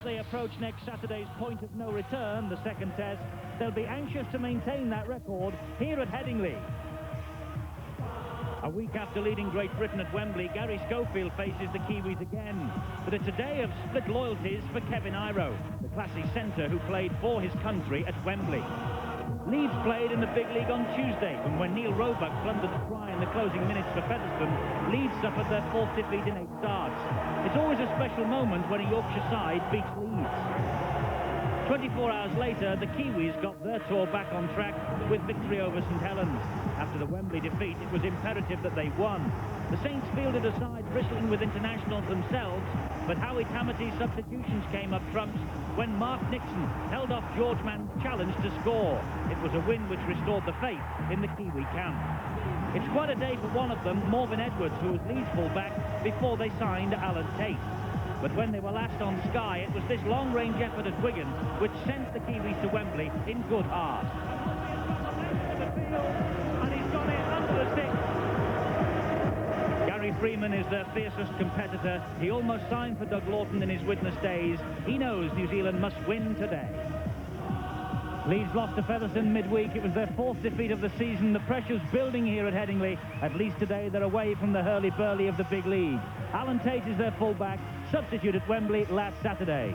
They approach next Saturday's point of no return, the second test. They'll be anxious to maintain that record here at Headingley. A week after leading Great Britain at Wembley, Gary Schofield faces the Kiwis again. But it's a day of split loyalties for Kevin Iro, the classy centre who played for his country at Wembley. Leeds played in the big league on Tuesday, and when Neil Roebuck plundered the try in the closing minutes for Featherstone, Leeds suffered their fourth defeat in 8 starts. It's always a special moment when a Yorkshire side beats Leeds. 24 hours later, the Kiwis got their tour back on track with victory over St Helens. After the Wembley defeat, it was imperative that they won. The Saints fielded a side bristling with internationals themselves, but Howie Tamate's substitutions came up trumps when Mark Nixon held off George Mann's challenge to score. It was a win which restored the faith in the Kiwi camp. It's quite a day for one of them, Morven Edwards, who was Leeds full-back before they signed Alan Tate. But when they were last on Sky, it was this long-range effort at Wigan which sent the Kiwis to Wembley in good heart. And he's got it under the stick. Gary Freeman is their fiercest competitor. He almost signed for Doug Lawton in his witness days. He knows New Zealand must win today. Leeds lost to Featherstone midweek. It was their fourth defeat of the season. The pressure's building here at Headingley. At least today they're away from the hurly-burly of the big league. Alan Tate is their full-back, substitute at Wembley last Saturday.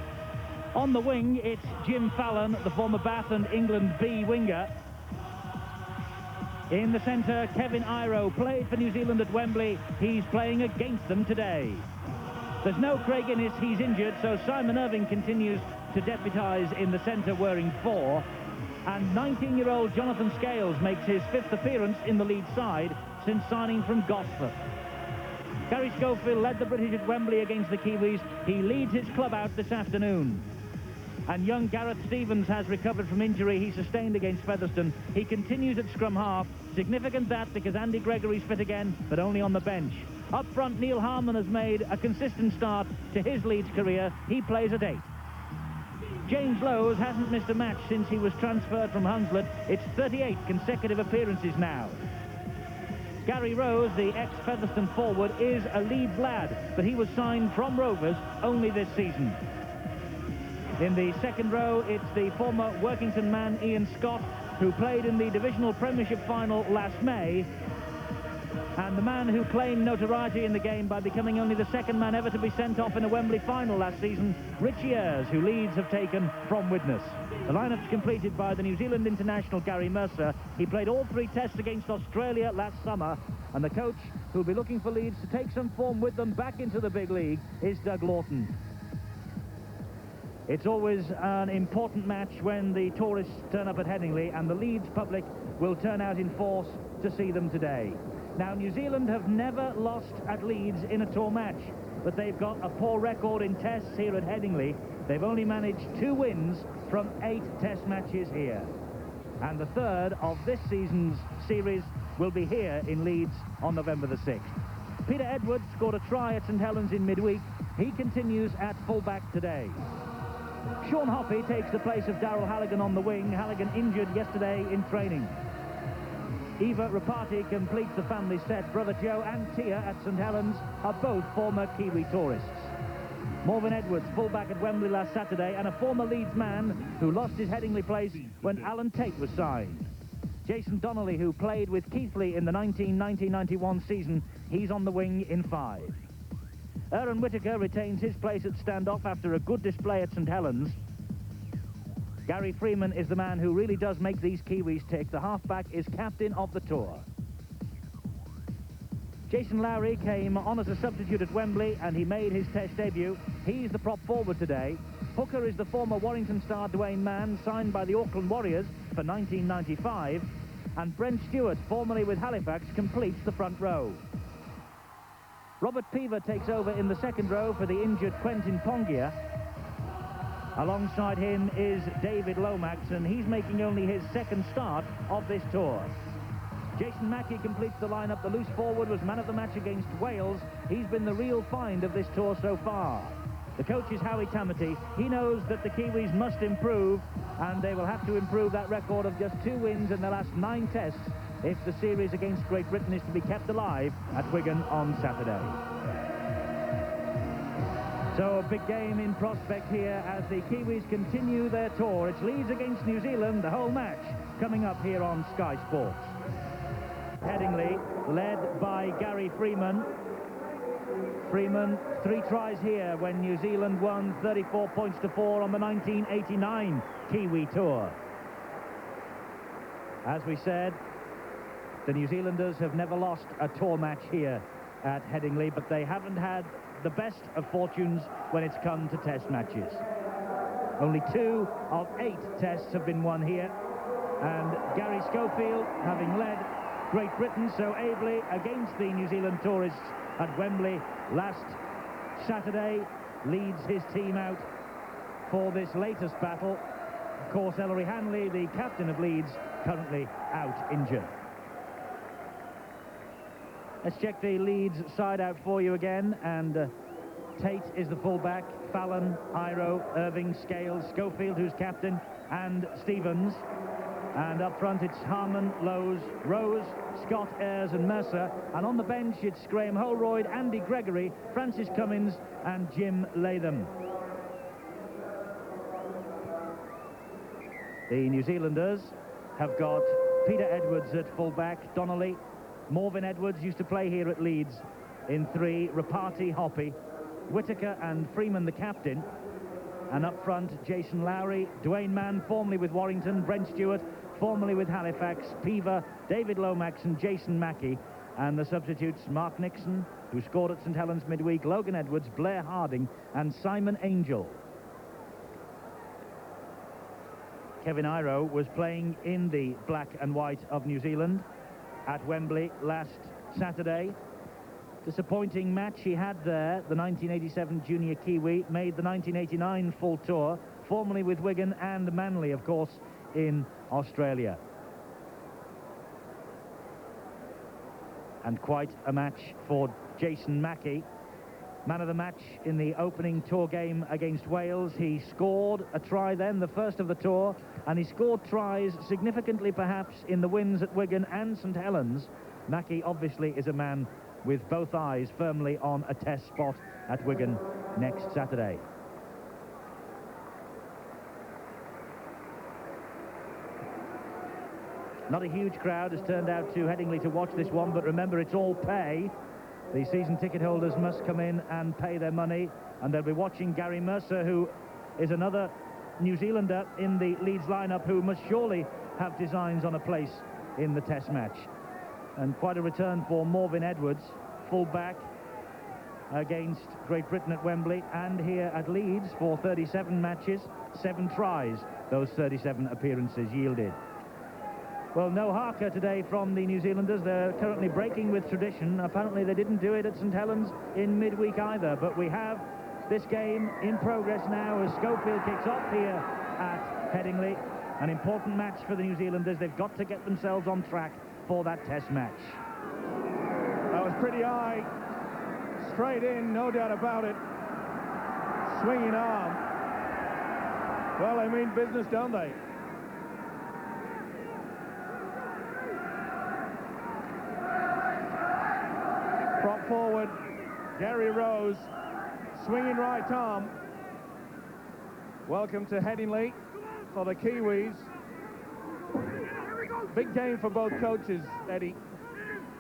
On the wing, it's Jim Fallon, the former Bath and England B winger. In the centre, Kevin Iro played for New Zealand at Wembley. He's playing against them today. There's no Craig Innes, he's injured, so Simon Irving continues to deputise in the centre wearing 4. And 19-year-old Jonathan Scales makes his 5th appearance in the Leeds side since signing from Gosford. Gary Schofield led the British at Wembley against the Kiwis. He leads his club out this afternoon. And young Gareth Stevens has recovered from injury he sustained against Featherstone. He continues at scrum half. Significant that because Andy Gregory's fit again, but only on the bench. Up front, Neil Harmon has made a consistent start to his Leeds career. He plays at 8. James Lowes hasn't missed a match since he was transferred from Hunslet. It's 38 consecutive appearances now. Gary Rose, the ex-Featherstone forward, is a Leeds lad, but he was signed from Rovers only this season. In the second row, it's the former Workington man Ian Scott, who played in the Divisional Premiership final last May, and the man who claimed notoriety in the game by becoming only the second man ever to be sent off in a Wembley final last season, Richie Ayres, who Leeds have taken from Widnes. The lineup's completed by the New Zealand international Gary Mercer. He played all 3 tests against Australia last summer, and the coach who'll be looking for Leeds to take some form with them back into the big league is Doug Lawton. It's always an important match when the tourists turn up at Headingley, and the Leeds public will turn out in force to see them today. Now, New Zealand have never lost at Leeds in a tour match, but they've got a poor record in tests here at Headingley. They've only managed 2 wins from 8 test matches here. And the third of this season's series will be here in Leeds on November the 6th. Peter Edwards scored a try at St Helens in midweek. He continues at full-back today. Sean Hoppy takes the place of Darryl Halligan on the wing. Halligan injured yesterday in training. Eva Rapati completes the family set. Brother Joe and Tia at St Helens are both former Kiwi tourists. Morven Edwards, full-back at Wembley last Saturday, and a former Leeds man who lost his Headingley place when Alan Tate was signed. Jason Donnelly, who played with Keithley in the 1990-91 season, he's on the wing in 5. Aaron Whittaker retains his place at standoff after a good display at St Helens. Gary Freeman is the man who really does make these Kiwis tick. The halfback is captain of the tour. Jason Lowry came on as a substitute at Wembley, and he made his test debut. He's the prop forward today. Hooker is the former Warrington star Dwayne Mann, signed by the Auckland Warriors for 1995. And Brent Stewart, formerly with Halifax, completes the front row. Robert Peaver takes over in the second row for the injured Quentin Pongia. Alongside him is David Lomax, and he's making only his 2nd start of this tour. Jason Mackey completes the lineup. The loose forward was man of the match against Wales. He's been the real find of this tour so far. The coach is Howie Tamati. He knows that the Kiwis must improve, and they will have to improve that record of just 2 wins in the last 9 tests if the series against Great Britain is to be kept alive at Wigan on Saturday. So a big game in prospect here as the Kiwis continue their tour. It's Leeds against New Zealand, the whole match coming up here on Sky Sports. Headingley, led by Gary Freeman. Freeman, 3 tries here when New Zealand won 34 points to 4 on the 1989 Kiwi Tour. As we said, the New Zealanders have never lost a tour match here at Headingley, but they haven't had the best of fortunes when it's come to test matches. Only 2 of 8 tests have been won here, and Gary Schofield, having led Great Britain so ably against the New Zealand tourists at Wembley last Saturday, leads his team out for this latest battle. Of course, Ellery Hanley, the captain of Leeds, currently out injured. Let's check the Leeds side out for you again, and Tate is the fullback, Fallon, Iro, Irving, Scales, Schofield, who's captain, and Stevens. And up front it's Harmon, Lowes, Rose, Scott, Ayres and Mercer. And on the bench it's Graham Holroyd, Andy Gregory, Francis Cummins and Jim Latham. The New Zealanders have got Peter Edwards at fullback, Donnelly, Morvin Edwards used to play here at Leeds in 3, Rapati, Hoppy, Whittaker and Freeman the captain. And up front, Jason Lowry, Dwayne Mann, formerly with Warrington, Brent Stewart, formerly with Halifax, Peaver, David Lomax and Jason Mackey. And the substitutes, Mark Nixon, who scored at St Helens midweek, Logan Edwards, Blair Harding and Simon Angel. Kevin Iro was playing in the black and white of New Zealand at Wembley last Saturday. Disappointing match he had there. The 1987 Junior Kiwi made the 1989 full tour, formerly with Wigan and Manly, of course, in Australia. And quite a match for Jason Mackey. Man of the match in the opening tour game against Wales. He scored a try then, the first of the tour, and he scored tries significantly perhaps in the wins at Wigan and St Helens. Mackey obviously is a man with both eyes firmly on a test spot at Wigan next Saturday. Not a huge crowd has turned out to Headingley to watch this one, but remember, it's all pay. The season ticket holders must come in and pay their money, and they'll be watching Gary Mercer, who is another New Zealander in the Leeds lineup, who must surely have designs on a place in the test match. And quite a return for Morvin Edwards, full-back against Great Britain at Wembley and here at Leeds for 37 matches, 7 tries those 37 appearances yielded. Well, no haka today from the New Zealanders. They're currently breaking with tradition. Apparently they didn't do it at St Helens in midweek either, but we have this game in progress now as Schofield kicks off here at Headingley. An important match for the New Zealanders. They've got to get themselves on track for that test match. That was pretty high, straight in, no doubt about it. Swinging arm. Well, they mean business, don't they? Prop forward, Gary Rose, swinging right arm. Welcome to Headingley for the Kiwis. Big game for both coaches, Eddie.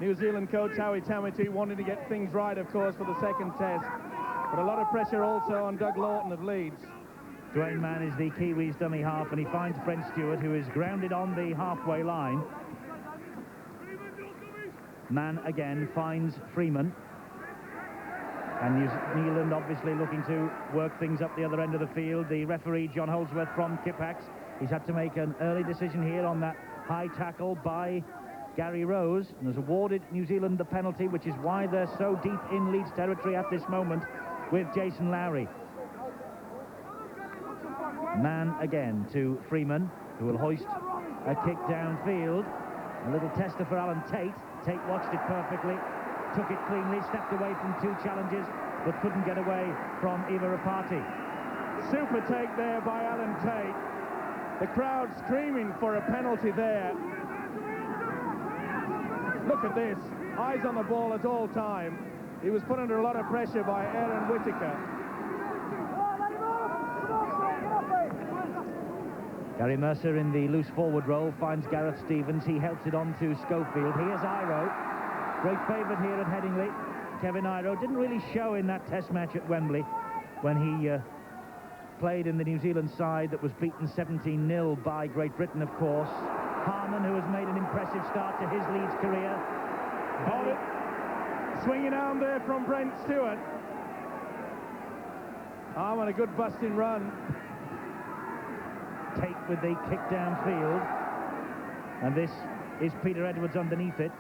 New Zealand coach Howie Tamati wanting to get things right, of course, for the second test. But a lot of pressure also on Doug Lawton of Leeds. Dwayne Mann is the Kiwis' dummy half, and he finds Brent Stewart, who is grounded on the halfway line. Mann again finds Freeman. And New Zealand obviously looking to work things up the other end of the field. The referee, John Holdsworth from Kippax, he's had to make an early decision here on that high tackle by Gary Rose, and has awarded New Zealand the penalty, which is why they're so deep in Leeds territory at this moment with Jason Lowry. Mann again to Freeman, who will hoist a kick downfield. A little tester for Alan Tate. Tate watched it perfectly, took it cleanly, stepped away from 2 challenges, but couldn't get away from Eva Rapati. Super take there by Alan Tate. The crowd screaming for a penalty there. Look at this, eyes on the ball at all time. He was put under a lot of pressure by Aaron Whittaker. Gary Mercer in the loose forward role finds Gareth Stevens. He helps it on to Schofield. Here's Iro. Great favourite here at Headingley. Kevin Iro didn't really show in that test match at Wembley when he played in the New Zealand side that was beaten 17-0 by Great Britain, of course. Harman, who has made an impressive start to his Leeds career. Got it. Swinging arm there from Brent Stewart. Harman, a good busting run. Tate with the kick downfield. And this is Peter Edwards underneath it.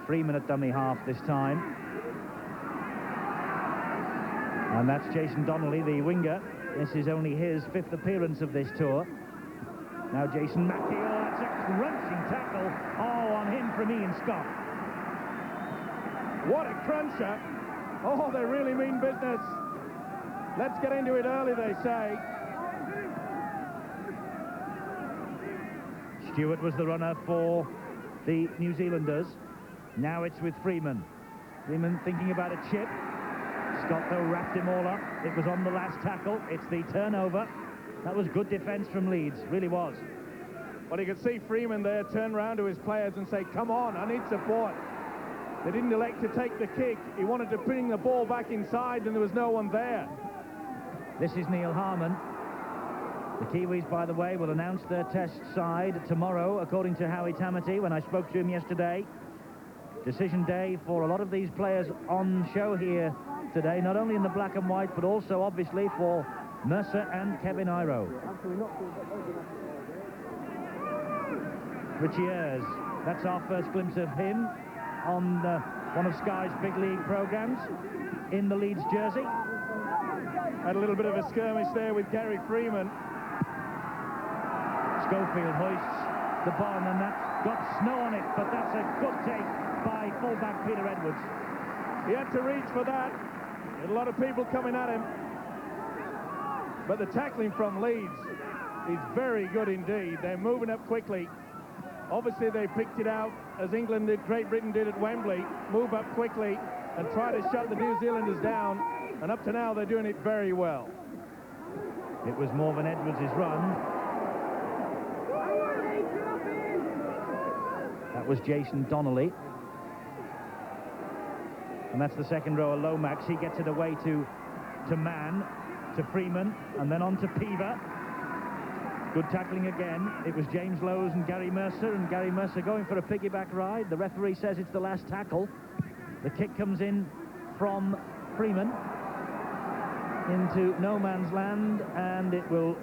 Freeman at dummy half this time. And that's Jason Donnelly, the winger. This is only his 5th appearance of this tour. Now Jason Mackey, oh, that's a crunching tackle. Oh, on him from Ian Scott. What a cruncher. Oh, they really mean business. Let's get into it early, they say. Stewart was the runner for the New Zealanders. Now it's with Freeman. Freeman thinking about a chip. Scott, though, wrapped him all up. It was on the last tackle. It's the turnover. That was good defence from Leeds, really was. Well, you could see Freeman there turn round to his players and say, come on, I need support. They didn't elect to take the kick. He wanted to bring the ball back inside and there was no one there. This is Neil Harman. The Kiwis, by the way, will announce their test side tomorrow, according to Howie Tamati, when I spoke to him yesterday. Decision day for a lot of these players on show here today, not only in the black and white, but also, obviously, for Mercer and Kevin Iro. Richie Ayres, that's our first glimpse of him on one of Sky's big league programmes in the Leeds jersey. Had a little bit of a skirmish there with Gary Freeman. Schofield hoists the bomb, and that's got snow on it, but that's a good take by fullback Peter Edwards. He had to reach for that. Had a lot of people coming at him. But the tackling from Leeds is very good indeed. They're moving up quickly. Obviously, they picked it out, as England did, Great Britain did at Wembley. Move up quickly and try to shut the New Zealanders down. And up to now, they're doing it very well. It was Morven Edwards' run. That was Jason Donnelly. And that's the second rower, Lomax. He gets it away to Mann, to Freeman, and then on to Peaver. Good tackling again. It was James Lowes and Gary Mercer going for a piggyback ride. The referee says it's the last tackle. The kick comes in from Freeman into no man's land, and it will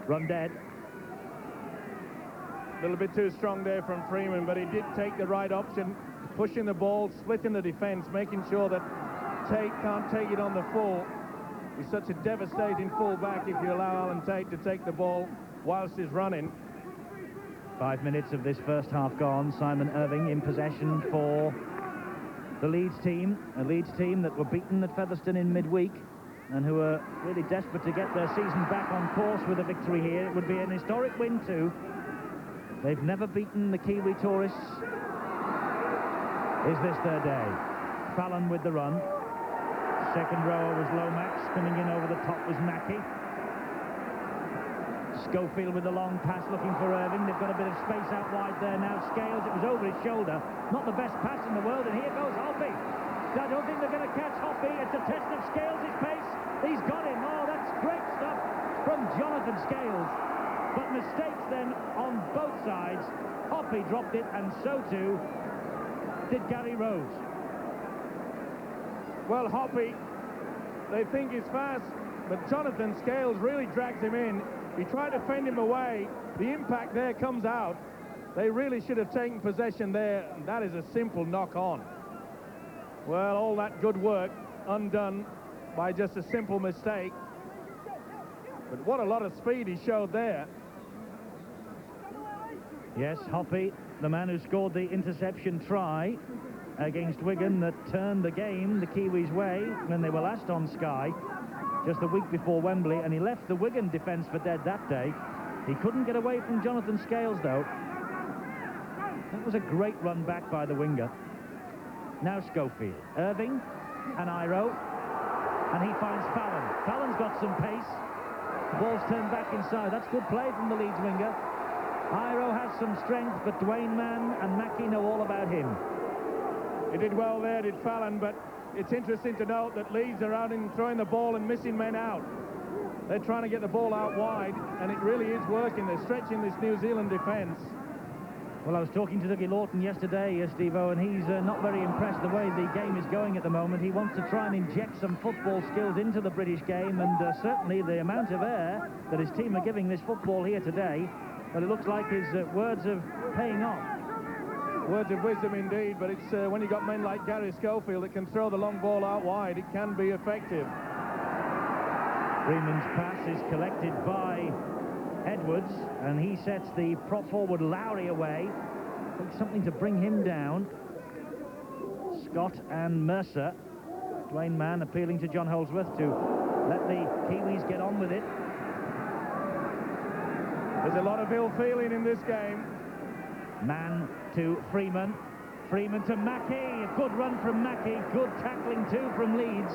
run dead. A little bit too strong there from Freeman, but he did take the right option, pushing the ball, splitting the defence, making sure that Tate can't take it on the full. He's such a devastating full-back if you allow Alan Tate to take the ball whilst he's running. 5 minutes of this first half gone. Simon Irving in possession for the Leeds team, a Leeds team that were beaten at Featherstone in midweek and who are really desperate to get their season back on course with a victory here. It would be an historic win too. They've never beaten the Kiwi tourists. Is this their day? Fallon with the run. Second rower was Lomax. Coming in over the top was Mackey. Schofield with the long pass looking for Irving. They've got a bit of space out wide there now. Scales, it was over his shoulder. Not the best pass in the world, and here goes Hoppy. I don't think they're going to catch Hoppy. It's a test of Scales' pace. He's got him. Oh, that's great stuff from Jonathan Scales. But mistakes then on both sides. Hoppy dropped it, and so too did Gary Rose. Well, Hoppy, they think he's fast, but Jonathan Scales really drags him in. He tried to fend him away. The impact there comes out. They really should have taken possession there, and that is a simple knock-on. Well, all that good work undone by just a simple mistake. But what a lot of speed he showed there. Yes, Hoppy, the man who scored the interception try against Wigan that turned the game the Kiwis' way when they were last on Sky just the week before Wembley, and he left the Wigan defence for dead that day. He couldn't get away from Jonathan Scales, though. That was a great run back by the winger. Now Schofield. Irving and Iro, and he finds Fallon. Fallon's got some pace. The ball's turned back inside. That's good play from the Leeds winger. Iro has some strength, but Dwayne Mann and Mackie know all about him. He did well there, did Fallon, but it's interesting to note that Leeds are out in throwing the ball and missing men out. They're trying to get the ball out wide, and it really is working. They're stretching this New Zealand defence. Well, I was talking to Dougie Lawton yesterday, Steve-O, and he's not very impressed the way the game is going at the moment. He wants to try and inject some football skills into the British game, and certainly the amount of air that his team are giving this football here today, but it looks like his words are paying off. Words of wisdom indeed, but it's when you've got men like Gary Schofield that can throw the long ball out wide, it can be effective. Freeman's pass is collected by Edwards, and he sets the prop forward Lowry away. Takes something to bring him down. Scott and Mercer. Dwayne Mann appealing to John Holdsworth to let the Kiwis get on with it. There's a lot of ill feeling in this game. Mann to Freeman. Freeman to Mackie. A good run from Mackie. Good tackling too from Leeds.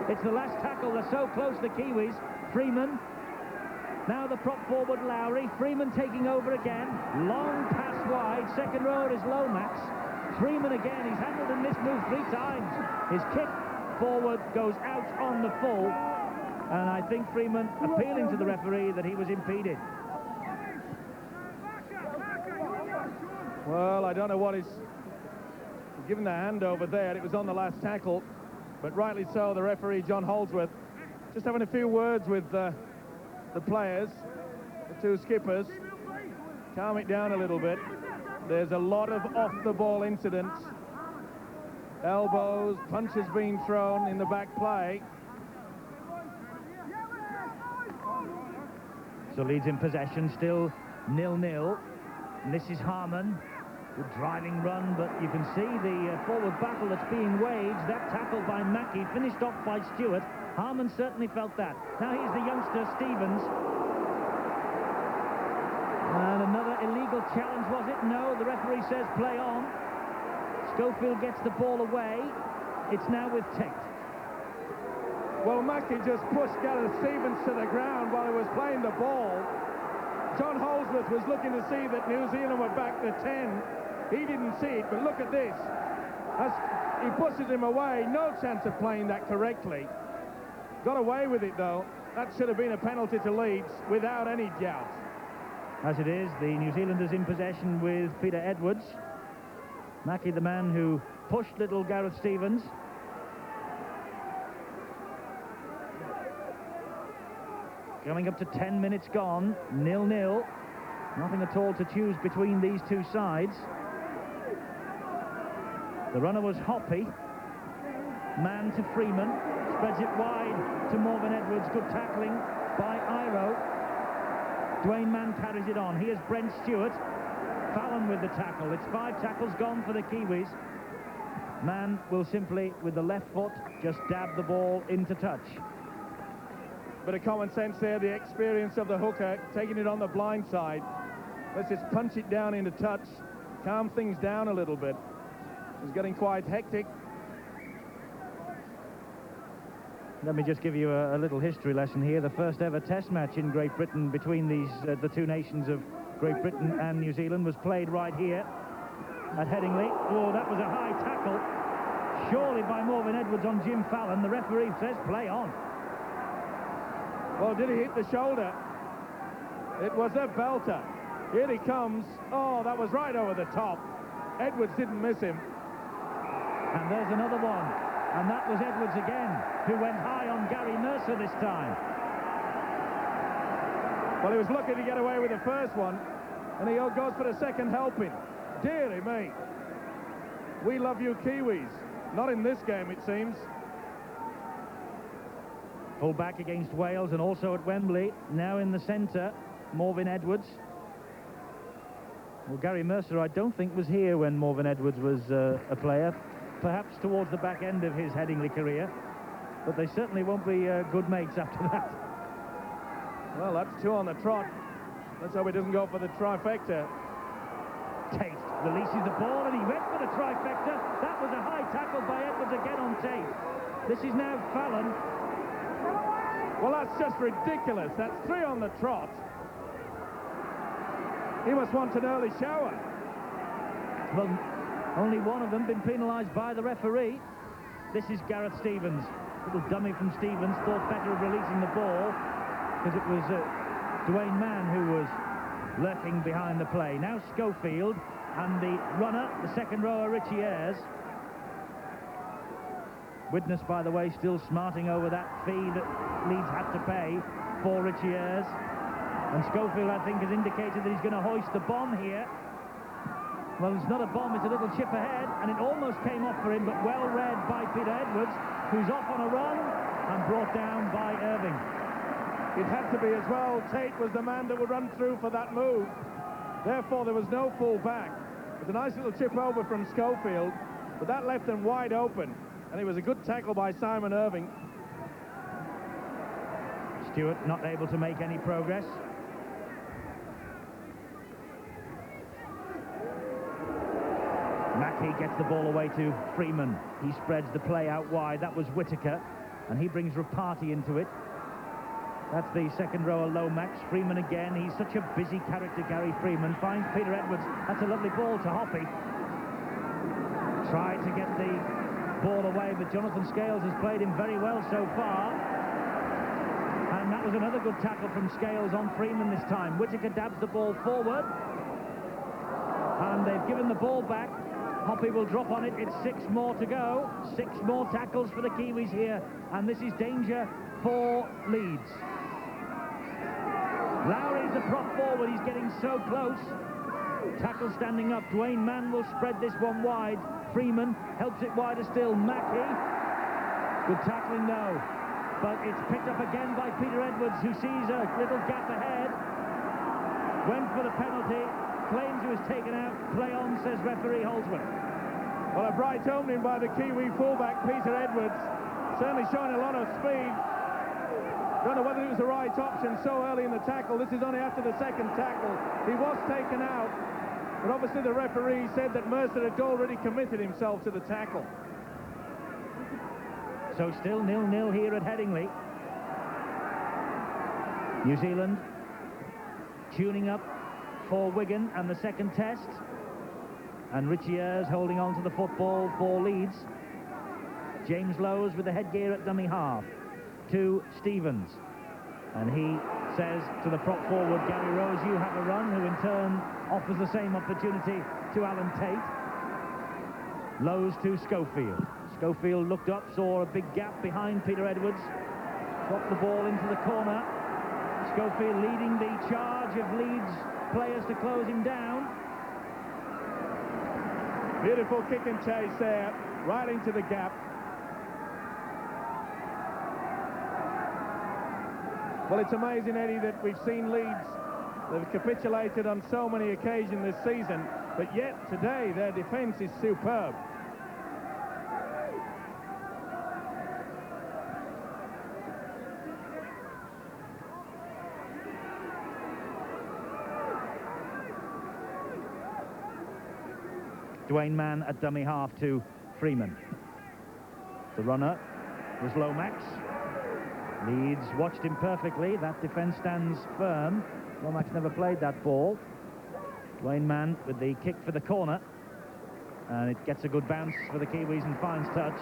It's the last tackle. They're so close, the Kiwis. Freeman. Now the prop forward Lowry. Freeman taking over again. Long pass wide. Second row is Lomax. Freeman again. He's handled and missed move 3 times. His kick forward goes out on the full. And I think Freeman appealing to the referee that he was impeded. Well, I don't know what is given the hand over there. It was on the last tackle, but rightly so. The referee, John Holdsworth, just having a few words with the players, the 2 skippers. Calm it down a little bit. There's a lot of off-the-ball incidents. Elbows, punches being thrown in the back play. So Leeds in possession, still 0-0. And this is Harman. Good driving run, but you can see the forward battle that's being waged. That tackle by Mackie, finished off by Stewart. Harman certainly felt that. Now here's the youngster, Stevens. And another illegal challenge, was it? No, the referee says play on. Schofield gets the ball away. It's now with Tate. Well, Mackie just pushed Gareth Stevens to the ground while he was playing the ball. John Holdsworth was looking to see that New Zealand were back to 10. He didn't see it, but look at this. As he pushes him away, no chance of playing that correctly. Got away with it, though. That should have been a penalty to Leeds, without any doubt. As it is, the New Zealanders in possession with Peter Edwards. Mackie, the man who pushed little Gareth Stevens. Coming up to 10 minutes gone, 0-0. Nothing at all to choose between these 2 sides. The runner was Hoppy. Man to Freeman. Spreads it wide to Morgan Edwards. Good tackling by Iro. Dwayne Mann carries it on. Here's Brent Stewart. Fallon with the tackle. It's 5 tackles gone for the Kiwis. Mann will simply, with the left foot, just dab the ball into touch. Bit of common sense there, the experience of the hooker, taking it on the blind side. Let's just punch it down into touch, calm things down a little bit. It's getting quite hectic. Let me just give you a little history lesson here. The first ever test match in Great Britain between the 2 nations of Great Britain and New Zealand was played right here at Headingley. Oh, that was a high tackle, surely by Morgan Edwards on Jim Fallon. The referee says play on. Well, did he hit the shoulder? It was a belter. Here he comes. Oh, that was right over the top. Edwards didn't miss him. And there's another one. And that was Edwards again, who went high on Gary Mercer this time. Well, he was lucky to get away with the first one, and he goes for the second helping. Deary me. We love you Kiwis. Not in this game, it seems. Full back against Wales, and also at Wembley. Now in the centre, Morgan Edwards. Well, Gary Mercer, I don't think, was here when Morgan Edwards was a player. Perhaps towards the back end of his Headingley career. But they certainly won't be good mates after that. Well, that's 2 on the trot. Let's hope he doesn't go for the trifecta. Tate releases the ball, and he went for the trifecta. That was a high tackle by Edwards again on Tate. This is now Fallon. Well, that's just ridiculous. That's 3 on the trot. He must want an early shower. Well, only one of them been penalised by the referee. This is Gareth Stevens. Little dummy from Stevens, thought better of releasing the ball because it was Dwayne Mann who was lurking behind the play. Now Schofield and the runner, the second rower, Richie Ayres. Witness, by the way, still smarting over that fee that Leeds had to pay for Richie Ayres. And Schofield, I think, has indicated that he's going to hoist the bomb here. Well, it's not a bomb, it's a little chip ahead, and it almost came off for him, but well read by Peter Edwards, who's off on a run and brought down by Irving. It had to be as well. Tate was the man that would run through for that move. Therefore, there was no full back. It was a nice little chip over from Schofield, but that left him wide open, and it was a good tackle by Simon Irving. Stewart not able to make any progress. Mackey gets the ball away to Freeman. He spreads the play out wide. That was Whittaker, and he brings Rapati into it. That's the second rower, Lomax. Freeman again. He's such a busy character, Gary Freeman. Finds Peter Edwards. That's a lovely ball to Hoppy. Tried to get the ball away, but Jonathan Scales has played him very well so far. And that was another good tackle from Scales on Freeman this time. Whittaker dabs the ball forward. And they've given the ball back. Hoppy will drop on it. It's 6 more to go. 6 more tackles for the Kiwis here. And this is danger for Leeds. Lowry's the prop forward. He's getting so close. Tackle standing up. Dwayne Mann will spread this one wide. Freeman helps it wider still. Mackey. Good tackling though. But it's picked up again by Peter Edwards, who sees a little gap ahead. Went for the penalty. Claims he was taken out. Play on, says referee Holdsworth. Well, a bright opening by the Kiwi fullback, Peter Edwards. Certainly showing a lot of speed. Don't know whether it was the right option so early in the tackle. This is only after the second tackle. He was taken out, but obviously the referee said that Mercer had already committed himself to the tackle. So still 0-0 here at Headingley. New Zealand tuning up for Wigan and the second test. And Richie Ayres holding on to the football for Leeds. James Lowes with the headgear at dummy half to Stevens. And he says to the prop forward, Gary Rose, you have a run, who in turn offers the same opportunity to Alan Tate. Lowes to Schofield. Schofield looked up, saw a big gap behind Peter Edwards. Dropped the ball into the corner. Schofield leading the charge of Leeds players to close him down. Beautiful kick and chase there, right into the gap. Well, it's amazing, Eddie, that we've seen Leeds, they've capitulated on so many occasions this season, but yet today their defence is superb. Dwayne Mann at dummy half to Freeman. The runner was Lomax. Leeds watched him perfectly. That defence stands firm. Lomax never played that ball. Dwayne Mann with the kick for the corner. And it gets a good bounce for the Kiwis and finds touch.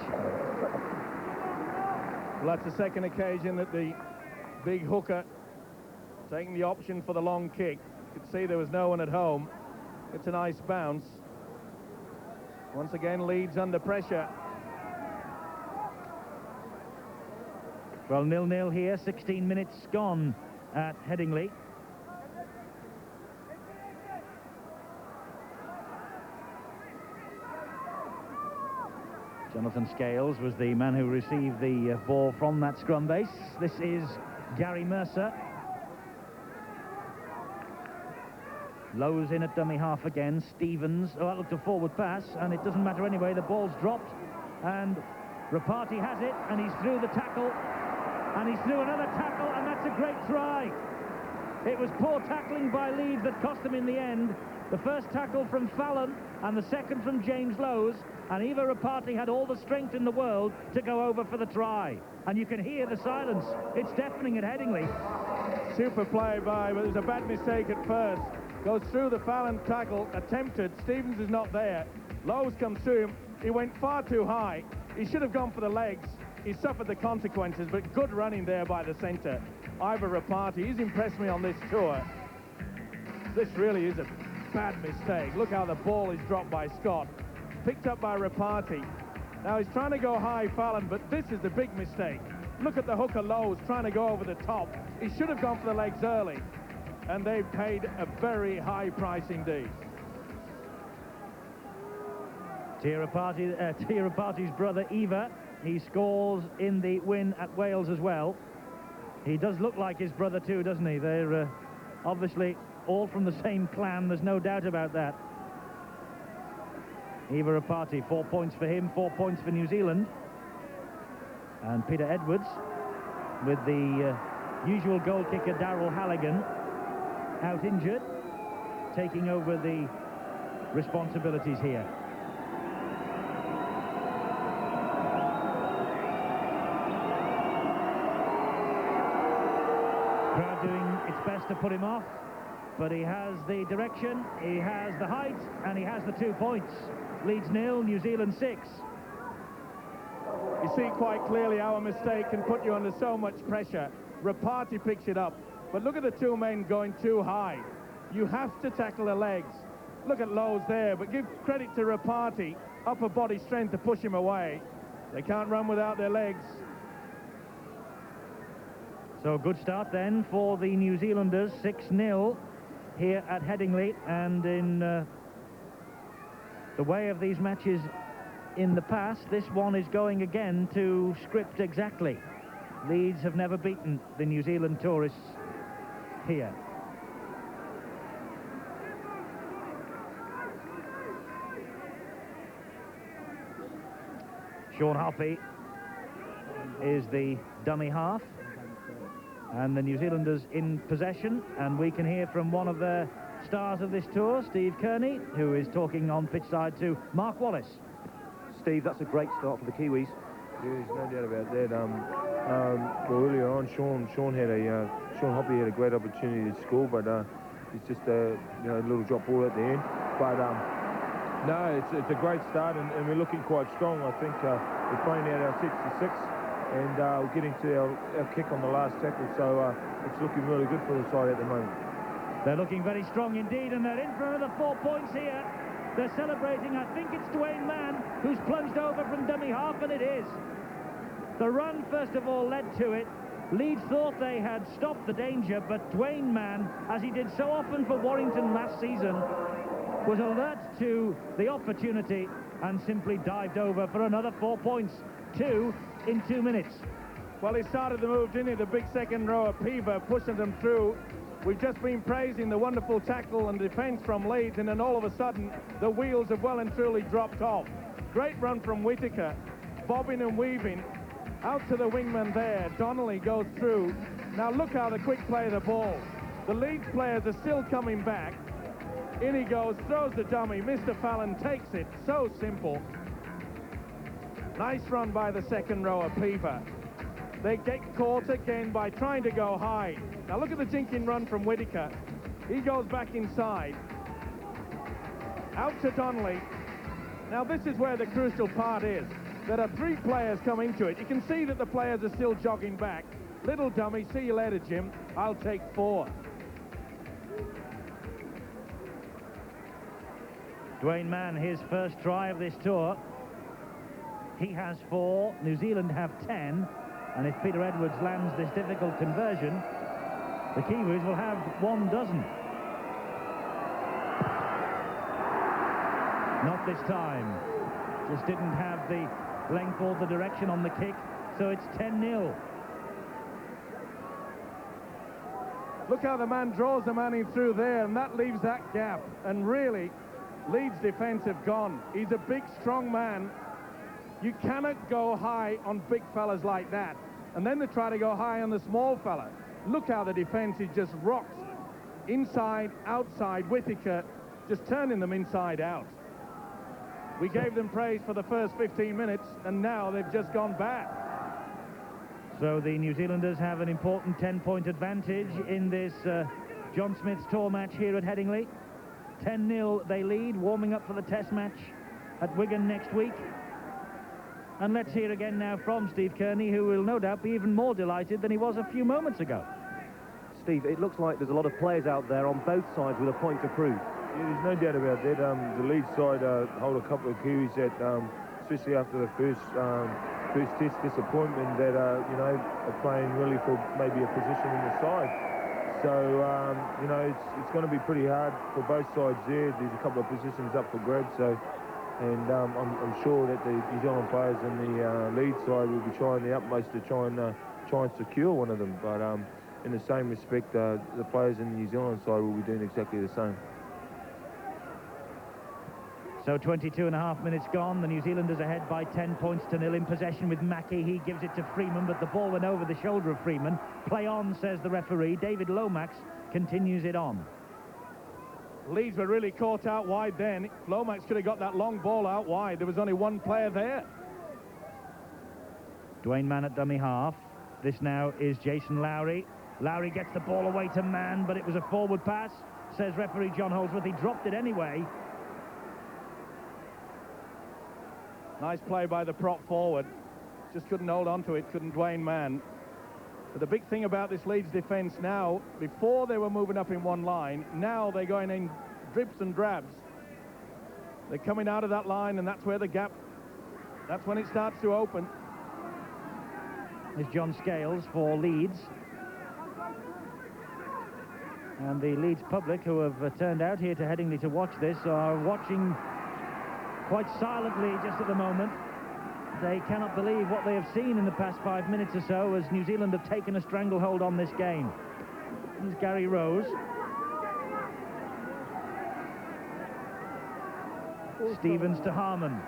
Well, that's the second occasion that the big hooker taking the option for the long kick. You could see there was no one at home. It's a nice bounce. Once again, Leeds under pressure. Well, 0-0 here, 16 minutes gone at Headingley. Jonathan Scales was the man who received the ball from that scrum base. This is Gary Mercer. Lowes in at dummy half again. Stevens, oh, that looked a forward pass, and it doesn't matter anyway. The ball's dropped, and Rapati has it, and he's through the tackle, and he's through another tackle, and that's a great try. It was poor tackling by Leeds that cost them in the end. The first tackle from Fallon and the second from James Lowes, and Eva Rapati had all the strength in the world to go over for the try. And you can hear the silence. It's deafening at Headingley. Super play by, but it was a bad mistake at first. Goes through the Fallon tackle, attempted. Stevens is not there. Lowes comes through him. He went far too high. He should have gone for the legs. He suffered the consequences, but good running there by the centre. Eva Rapati, he's impressed me on this tour. This really is a bad mistake. Look how the ball is dropped by Scott. Picked up by Rapati. Now he's trying to go high, Fallon, but this is the big mistake. Look at the hooker Lowes trying to go over the top. He should have gone for the legs early, and they've paid a very high price indeed. Tia Rapati's brother Eva, he scores in the win at Wales as well. He does look like his brother too, doesn't he? They're obviously all from the same clan, there's no doubt about that. Eva Rapati, 4 points for him, 4 points for New Zealand. And Peter Edwards, with the usual goal kicker Darryl Halligan out injured, taking over the responsibilities here. Crowd doing its best to put him off, but he has the direction, he has the height, and he has the 2 points. Leeds 0, New Zealand 6. You see quite clearly how a mistake can put you under so much pressure. Rapati picks it up, but look at the two men going too high. You have to tackle the legs. Look at Lowes there, but give credit to Rapati, upper body strength to push him away. They can't run without their legs. So a good start then for the New Zealanders, 6-0 here at Headingley, and in the way of these matches in the past, this one is going again to script exactly. Leeds have never beaten the New Zealand tourists here. Sean Hoppy is the dummy half, and the New Zealanders in possession, and we can hear from one of their stars of this tour, Steve Kearney, who is talking on pitch side to Mark Wallace. Steve, that's a great start for the Kiwis. Yeah, there's no doubt about that. Well, earlier on, Sean Hoppy had a great opportunity to score, but it's just a little drop ball at the end. But no, it's a great start, and we're looking quite strong. I think we're playing out our 6-6, and we're getting to our kick on the last tackle, so it's looking really good for the side at the moment. They're looking very strong indeed, and they're in for another 4 points here. They're celebrating. I think it's Dwayne Mann who's plunged over from dummy half, and it is. The run, first of all, led to it. Leeds thought they had stopped the danger, but Dwayne Mann, as he did so often for Warrington last season, was alert to the opportunity and simply dived over for another 4 points. 2 in 2 minutes. Well, he started the move, didn't he? The big second rower, Peaver, pushing them through. We've just been praising the wonderful tackle and defence from Leeds, and then all of a sudden, the wheels have well and truly dropped off. Great run from Whittaker, bobbing and weaving, out to the wingman there. Donnelly goes through. Now look how the quick play of the ball. The Leeds players are still coming back. In he goes, throws the dummy. Mr. Fallon takes it. So simple. Nice run by the second rower, Peaver. They get caught again by trying to go high. Now look at the jinking run from Whittaker. He goes back inside. Out to Donnelly. Now this is where the crucial part is. There are 3 players come into it. You can see that the players are still jogging back. Little dummy, see you later, Jim. I'll take 4. Dwayne Mann, his first try of this tour. He has 4. New Zealand have 10. And if Peter Edwards lands this difficult conversion, the Kiwis will have 1 dozen. Not this time. Just didn't have the length or the direction on the kick, so it's 10-0. Look how the man draws the man in through there, and that leaves that gap. And really, Leeds' defence have gone. He's a big, strong man. You cannot go high on big fellas like that. And then they try to go high on the small fella. Look how the defence is just rocked inside, outside, Whittaker just turning them inside out. We gave them praise for the first 15 minutes, and now they've just gone back. So the New Zealanders have an important 10-point advantage in this John Smith's tour match here at Headingley. 10-0 they lead, warming up for the test match at Wigan next week. And let's hear again now from Steve Kearney, who will no doubt be even more delighted than he was a few moments ago. Steve, it looks like there's a lot of players out there on both sides with a point to prove. Yeah, there's no doubt about that. The Leeds side hold a couple of Kiwis that, especially after the first test disappointment, that you know, are playing really for maybe a position in the side. So you know, it's going to be pretty hard for both sides there. There's a couple of positions up for grabs. So, and I'm sure that the New Zealand players and the Leeds side will be trying the utmost to try and secure one of them. But in the same respect, the players in the New Zealand side will be doing exactly the same. So 22.5 minutes gone. The New Zealanders ahead by 10 points to 0 in possession with Mackie. He gives it to Freeman, but the ball went over the shoulder of Freeman. Play on, says the referee. David Lomax continues it on. Leeds were really caught out wide then. Lomax could have got that long ball out wide. There was only one player there. Dwayne Mann at dummy half. This now is Jason Lowry. Lowry gets the ball away to Mann, but it was a forward pass, says referee John Holdsworth. He dropped it anyway. Nice play by the prop forward. Just couldn't hold on to it, couldn't Dwayne Mann. But the big thing about this Leeds defence now, before they were moving up in one line, now they're going in drips and drabs. They're coming out of that line, and that's where the gap, that's when it starts to open. There's John Scales for Leeds. And the Leeds public, who have turned out here to Headingley to watch this, are watching quite silently just at the moment. They cannot believe what they have seen in the past 5 minutes or so, as New Zealand have taken a stranglehold on this game. There's Gary Rose. Stevens to Harmon.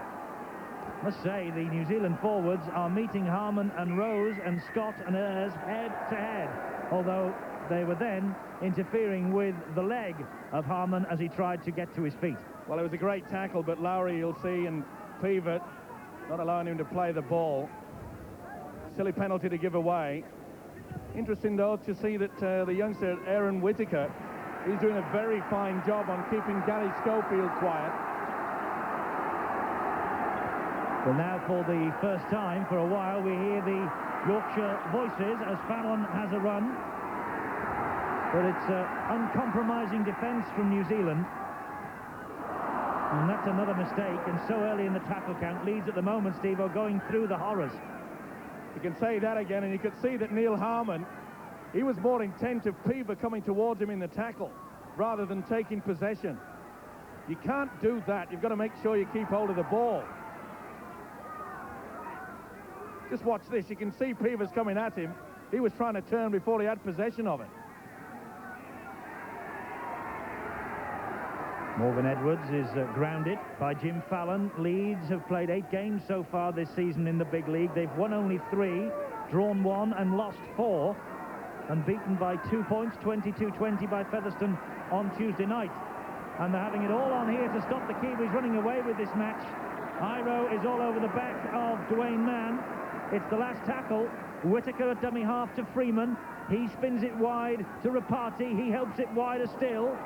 Must say, the New Zealand forwards are meeting Harmon and Rose and Scott and Ayres head to head, although they were then interfering with the leg of Harmon as he tried to get to his feet. Well, it was a great tackle, but Lowry, you'll see, and Peaver not allowing him to play the ball. Silly penalty to give away. Interesting, though, to see that the youngster, Aaron Whittaker, he's doing a very fine job on keeping Gary Schofield quiet. Well, now for the first time for a while, we hear the Yorkshire voices as Fallon has a run. But it's uncompromising defence from New Zealand. And that's another mistake, and so early in the tackle count. Leeds at the moment, Steve, are going through the horrors. You can say that again, and you could see that Neil Harmon, he was more intent of Peaver coming towards him in the tackle rather than taking possession. You can't do that. You've got to make sure you keep hold of the ball. Just watch this. You can see Peaver's coming at him. He was trying to turn before he had possession of it. Morgan Edwards is grounded by Jim Fallon. Leeds have played 8 games so far this season in the big league. They've won only 3, drawn 1 and lost 4, and beaten by 2 points, 22-20 by Featherstone on Tuesday night. And they're having it all on here to stop the Kiwis running away with this match. Iro is all over the back of Dwayne Mann. It's the last tackle. Whittaker at dummy half to Freeman. He spins it wide to Rapati. He helps it wider still.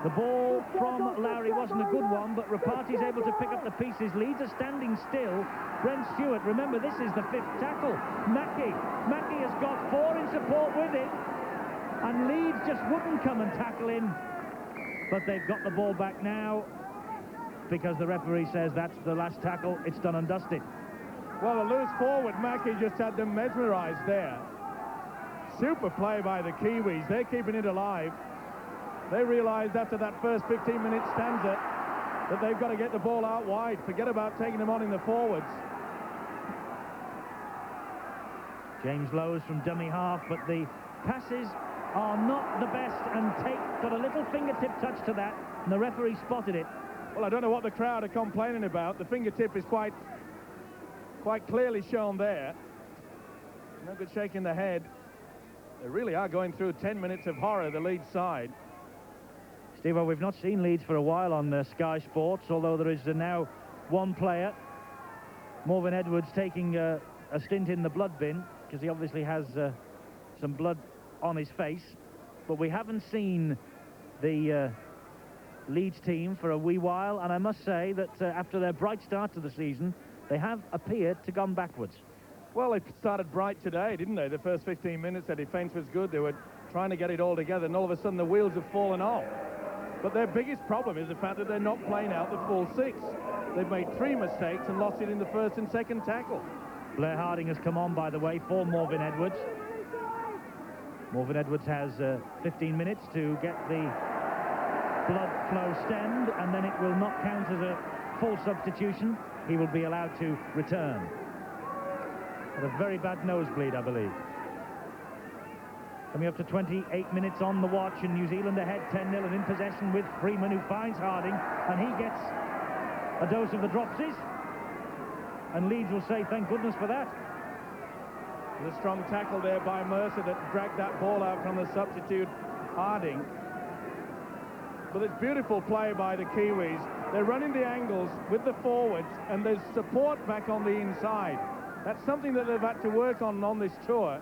The ball from Lowry wasn't a good one, but Rapati's able to pick up the pieces. Leeds are standing still. Brent Stewart, remember, this is the 5th tackle. Mackie has got 4 in support with it, and Leeds just wouldn't come and tackle him. But they've got the ball back now, because the referee says that's the last tackle. It's done and dusted. Well, the loose forward, Mackie just had them mesmerised there. Super play by the Kiwis. They're keeping it alive. They realised after that first 15-minute stanza that they've got to get the ball out wide. Forget about taking them on in the forwards. James Lowe's from dummy half, but the passes are not the best, and Tate got a little fingertip touch to that, and the referee spotted it. Well, I don't know what the crowd are complaining about. The fingertip is quite clearly shown there. No good shaking the head. They really are going through 10 minutes of horror, the Leeds side. Steve, we've not seen Leeds for a while on Sky Sports, although there is now one player, Morven Edwards, taking a stint in the blood bin, because he obviously has some blood on his face. But we haven't seen the Leeds team for a wee while, and I must say that after their bright start to the season, they have appeared to gone backwards. Well, they started bright today, didn't they? The first 15 minutes, their defence was good. They were trying to get it all together, and all of a sudden the wheels have fallen off. But their biggest problem is the fact that they're not playing out the full 6. They've made 3 mistakes and lost it in the first and second tackle. Blair Harding has come on, by the way, for Morven Edwards. Morven Edwards has 15 minutes to get the blood flow stemmed, and then it will not count as a full substitution. He will be allowed to return. Had a very bad nosebleed, I believe. Coming up to 28 minutes on the watch, and New Zealand ahead 10-0 and in possession with Freeman, who finds Harding, and he gets a dose of the dropsies. And Leeds will say, thank goodness for that. There's a strong tackle there by Mercer that dragged that ball out from the substitute, Harding. But it's beautiful play by the Kiwis. They're running the angles with the forwards, and there's support back on the inside. That's something that they've had to work on this tour.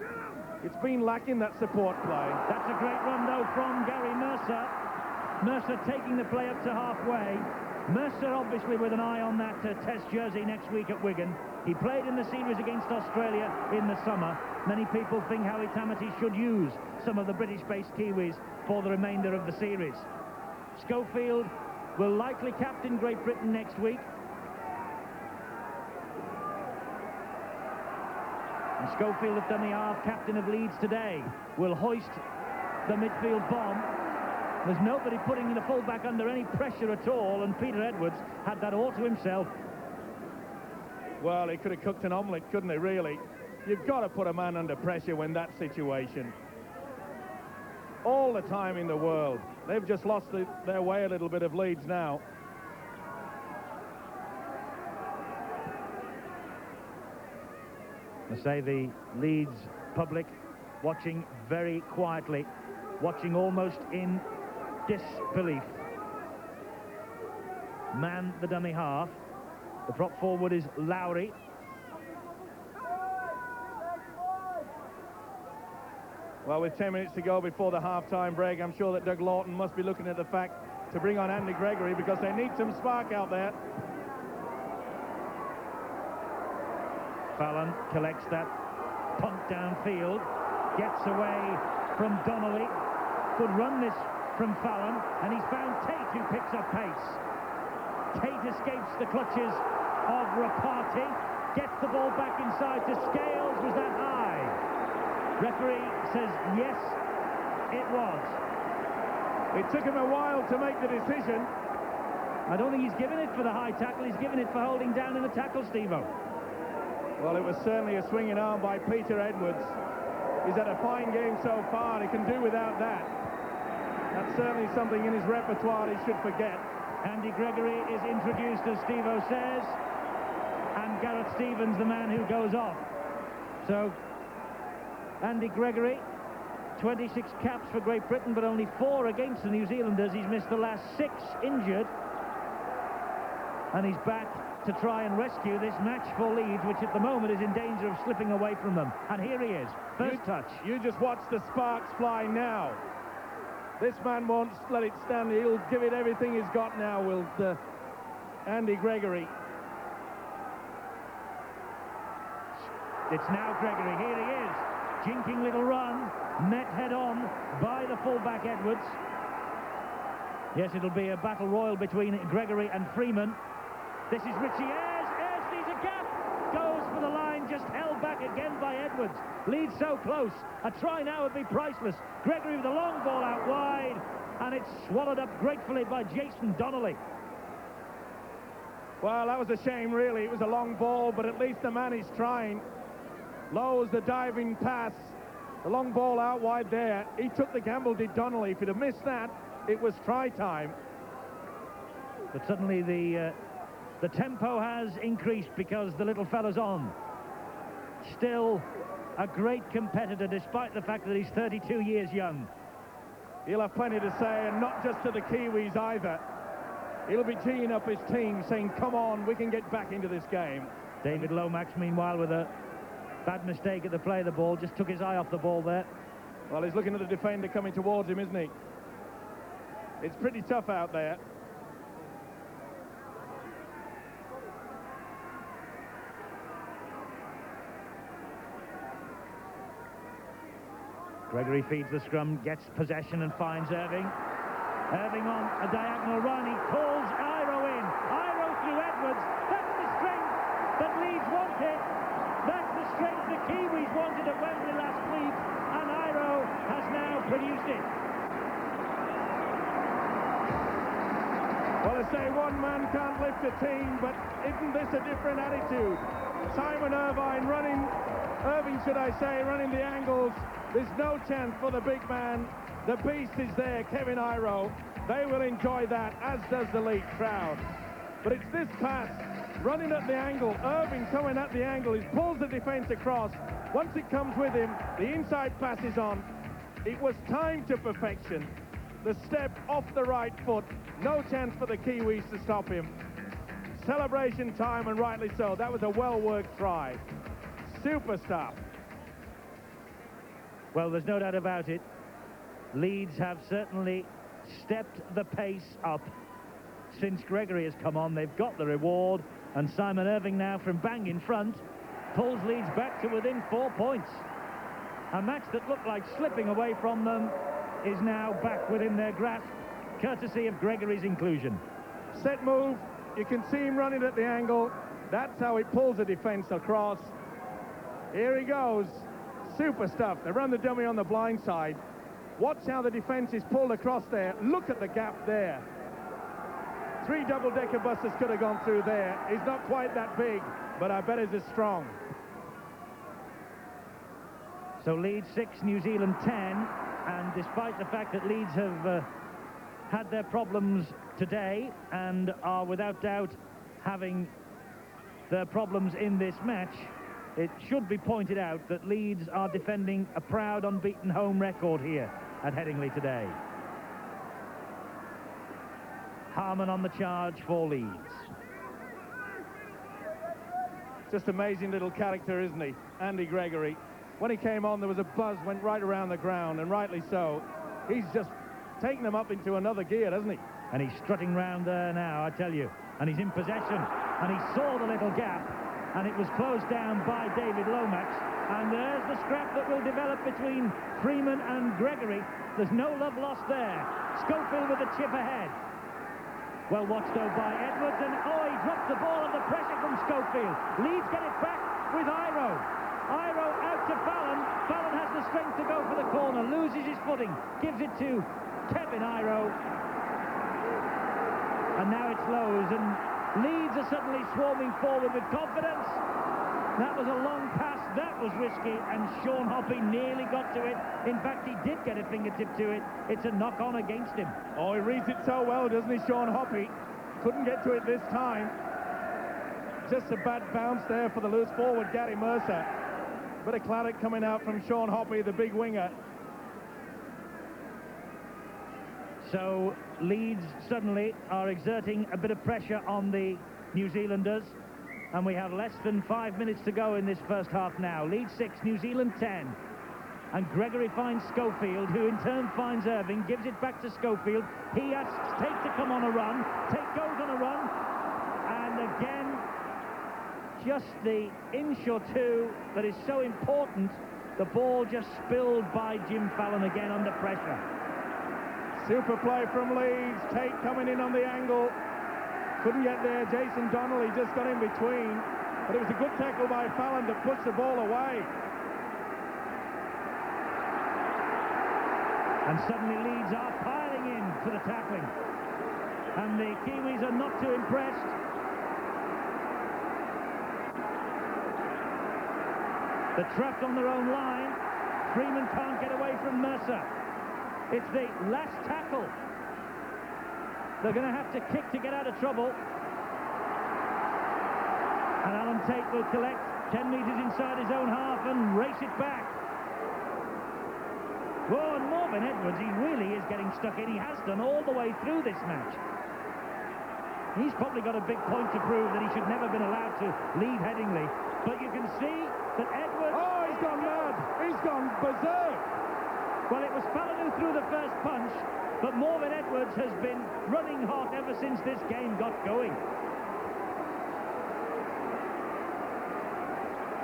It's been lacking, that support play. That's a great run, though, from Gary Mercer. Mercer taking the play up to halfway. Mercer, obviously, with an eye on that test jersey next week at Wigan. He played in the series against Australia in the summer. Many people think Howie Tamati should use some of the British-based Kiwis for the remainder of the series. Schofield will likely captain Great Britain next week. And Schofield, at dummy half, captain of Leeds today, will hoist the midfield bomb. There's nobody putting the fullback under any pressure at all, and Peter Edwards had that all to himself. Well, he could have cooked an omelette, couldn't he, really? You've got to put a man under pressure when that situation. All the time in the world. They've just lost their way a little bit of Leeds now. I say the Leeds public watching very quietly, watching almost in disbelief. Man the dummy half. The prop forward is Lowry. Well, with 10 minutes to go before the half-time break, I'm sure that Doug Lawton must be looking at the fact to bring on Andy Gregory, because they need some spark out there. Fallon collects that punt downfield, gets away from Donnelly. Good run this from Fallon, and he's found Tate, who picks up pace. Tate escapes the clutches of Rapati, gets the ball back inside to Scales. Was that high? Referee says yes, it was. It took him a while to make the decision. I don't think he's given it for the high tackle, he's given it for holding down in the tackle, Steve-O. Well, it was certainly a swinging arm by Peter Edwards. He's had a fine game so far, he can do without that. That's certainly something in his repertoire he should forget. Andy Gregory is introduced, as Steve-O says, and Gareth Stevens, the man who goes off. So, Andy Gregory, 26 caps for Great Britain, but only 4 against the New Zealanders. He's missed the last 6 injured, and he's back to try and rescue this match for Leeds, which at the moment is in danger of slipping away from them. And here he is, first touch. You just watch the sparks fly now. This man won't let it stand. He'll give it everything he's got now, will Andy Gregory. It's now Gregory. Here he is. Jinking little run, met head-on by the fullback Edwards. Yes, it'll be a battle royal between Gregory and Freeman. This is Richie Ayres. Ayres sees a gap. Goes for the line, just held back again by Edwards. Leeds so close. A try now would be priceless. Gregory with a long ball out wide, and it's swallowed up gratefully by Jason Donnelly. Well, that was a shame, really. It was a long ball, but at least the man is trying. Lowe's the diving pass. The long ball out wide there. He took the gamble, did Donnelly. If he'd have missed that, it was try time. But suddenly the tempo has increased because the little fella's on. still a great competitor, despite the fact that he's 32 years young. He'll have plenty to say, and not just to the Kiwis either. He'll be teeing up his team, saying, come on, we can get back into this game. David Lomax, meanwhile, with a bad mistake at the play of the ball, just took his eye off the ball there. Well, he's looking at the defender coming towards him, isn't he? It's pretty tough out there. Gregory feeds the scrum, gets possession and finds Irving. Irving on a diagonal run, he calls Iro in. Iro through Edwards. That's the strength that Leeds wanted. That's the strength the Kiwis wanted at Wembley last week, and Iro has now produced it. Well, I say one man can't lift a team, but isn't this a different attitude? Simon Irvine Irving should I say, running the angles. There's no chance for the big man. The beast is there, Kevin Iro. They will enjoy that, as does the Leeds crowd. But it's this pass, running at the angle. Irving coming at the angle. He pulls the defence across. Once it comes with him, the inside pass is on. It was timed to perfection. The step off the right foot. No chance for the Kiwis to stop him. Celebration time, and rightly so. That was a well-worked try. Super stuff. Well, there's no doubt about it. Leeds have certainly stepped the pace up since Gregory has come on. They've got the reward, and Simon Irving now from bang in front pulls Leeds back to within 4 points. A match that looked like slipping away from them is now back within their grasp, courtesy of Gregory's inclusion. Set move, you can see him running at the angle. That's how he pulls the defence across. Here he goes. Super stuff. They run the dummy on the blind side. Watch how the defence is pulled across there. Look at the gap there. 3 double-decker buses could have gone through there. He's not quite that big, but I bet he's as strong. So Leeds 6, New Zealand 10, and despite the fact that Leeds have had their problems today and are without doubt having their problems in this match, it should be pointed out that Leeds are defending a proud unbeaten home record here at Headingley today. Harmon on the charge for Leeds. Just amazing little character, isn't he? Andy Gregory. When he came on, there was a buzz, went right around the ground, and rightly so. He's just taken them up into another gear, hasn't he? And he's strutting round there now, I tell you. And he's in possession. And he saw the little gap. And it was closed down by David Lomax. And there's the scrap that will develop between Freeman and Gregory. There's no love lost there. Schofield with the chip ahead. Well watched though by Edwards, and he dropped the ball under pressure from Schofield. Leeds get it back with Iro. Iro out to Fallon. Fallon has the strength to go for the corner, loses his footing, gives it to Kevin Iro. And now it's Lowe's, and Leeds are suddenly swarming forward with confidence. That was a long pass, that was risky, and Sean Hoppy nearly got to it. In fact, he did get a fingertip to it. It's a knock-on against him. Oh, he reads it so well, doesn't he, Sean Hoppy? Couldn't get to it this time. Just a bad bounce there for the loose forward, Gary Mercer. Bit of claret coming out from Sean Hoppy, the big winger. So Leeds suddenly are exerting a bit of pressure on the New Zealanders, and we have less than 5 minutes to go in this first half now. Leeds 6, New Zealand 10. And Gregory finds Schofield, who in turn finds Irving, gives it back to Schofield. He asks Tate to come on a run. Tate goes on a run, and again, just the inch or two that is so important. The ball just spilled by Jim Fallon again under pressure. Super play from Leeds. Tate coming in on the angle. Couldn't get there. Jason Donnelly just got in between. But it was a good tackle by Fallon to push the ball away. And suddenly Leeds are piling in for the tackling. And the Kiwis are not too impressed. They're trapped on their own line. Freeman can't get away from Mercer. It's the last tackle. They're going to have to kick to get out of trouble. And Alan Tate will collect 10 metres inside his own half and race it back. Oh, and Marvin Edwards, he really is getting stuck in. He has done all the way through this match. He's probably got a big point to prove that he should never have been allowed to leave Headingley. But you can see that Edwards... Oh, he's gone mad! He's gone berserk! Well, it was Fallon who threw the first punch, but Marvin Edwards has been running hot ever since this game got going.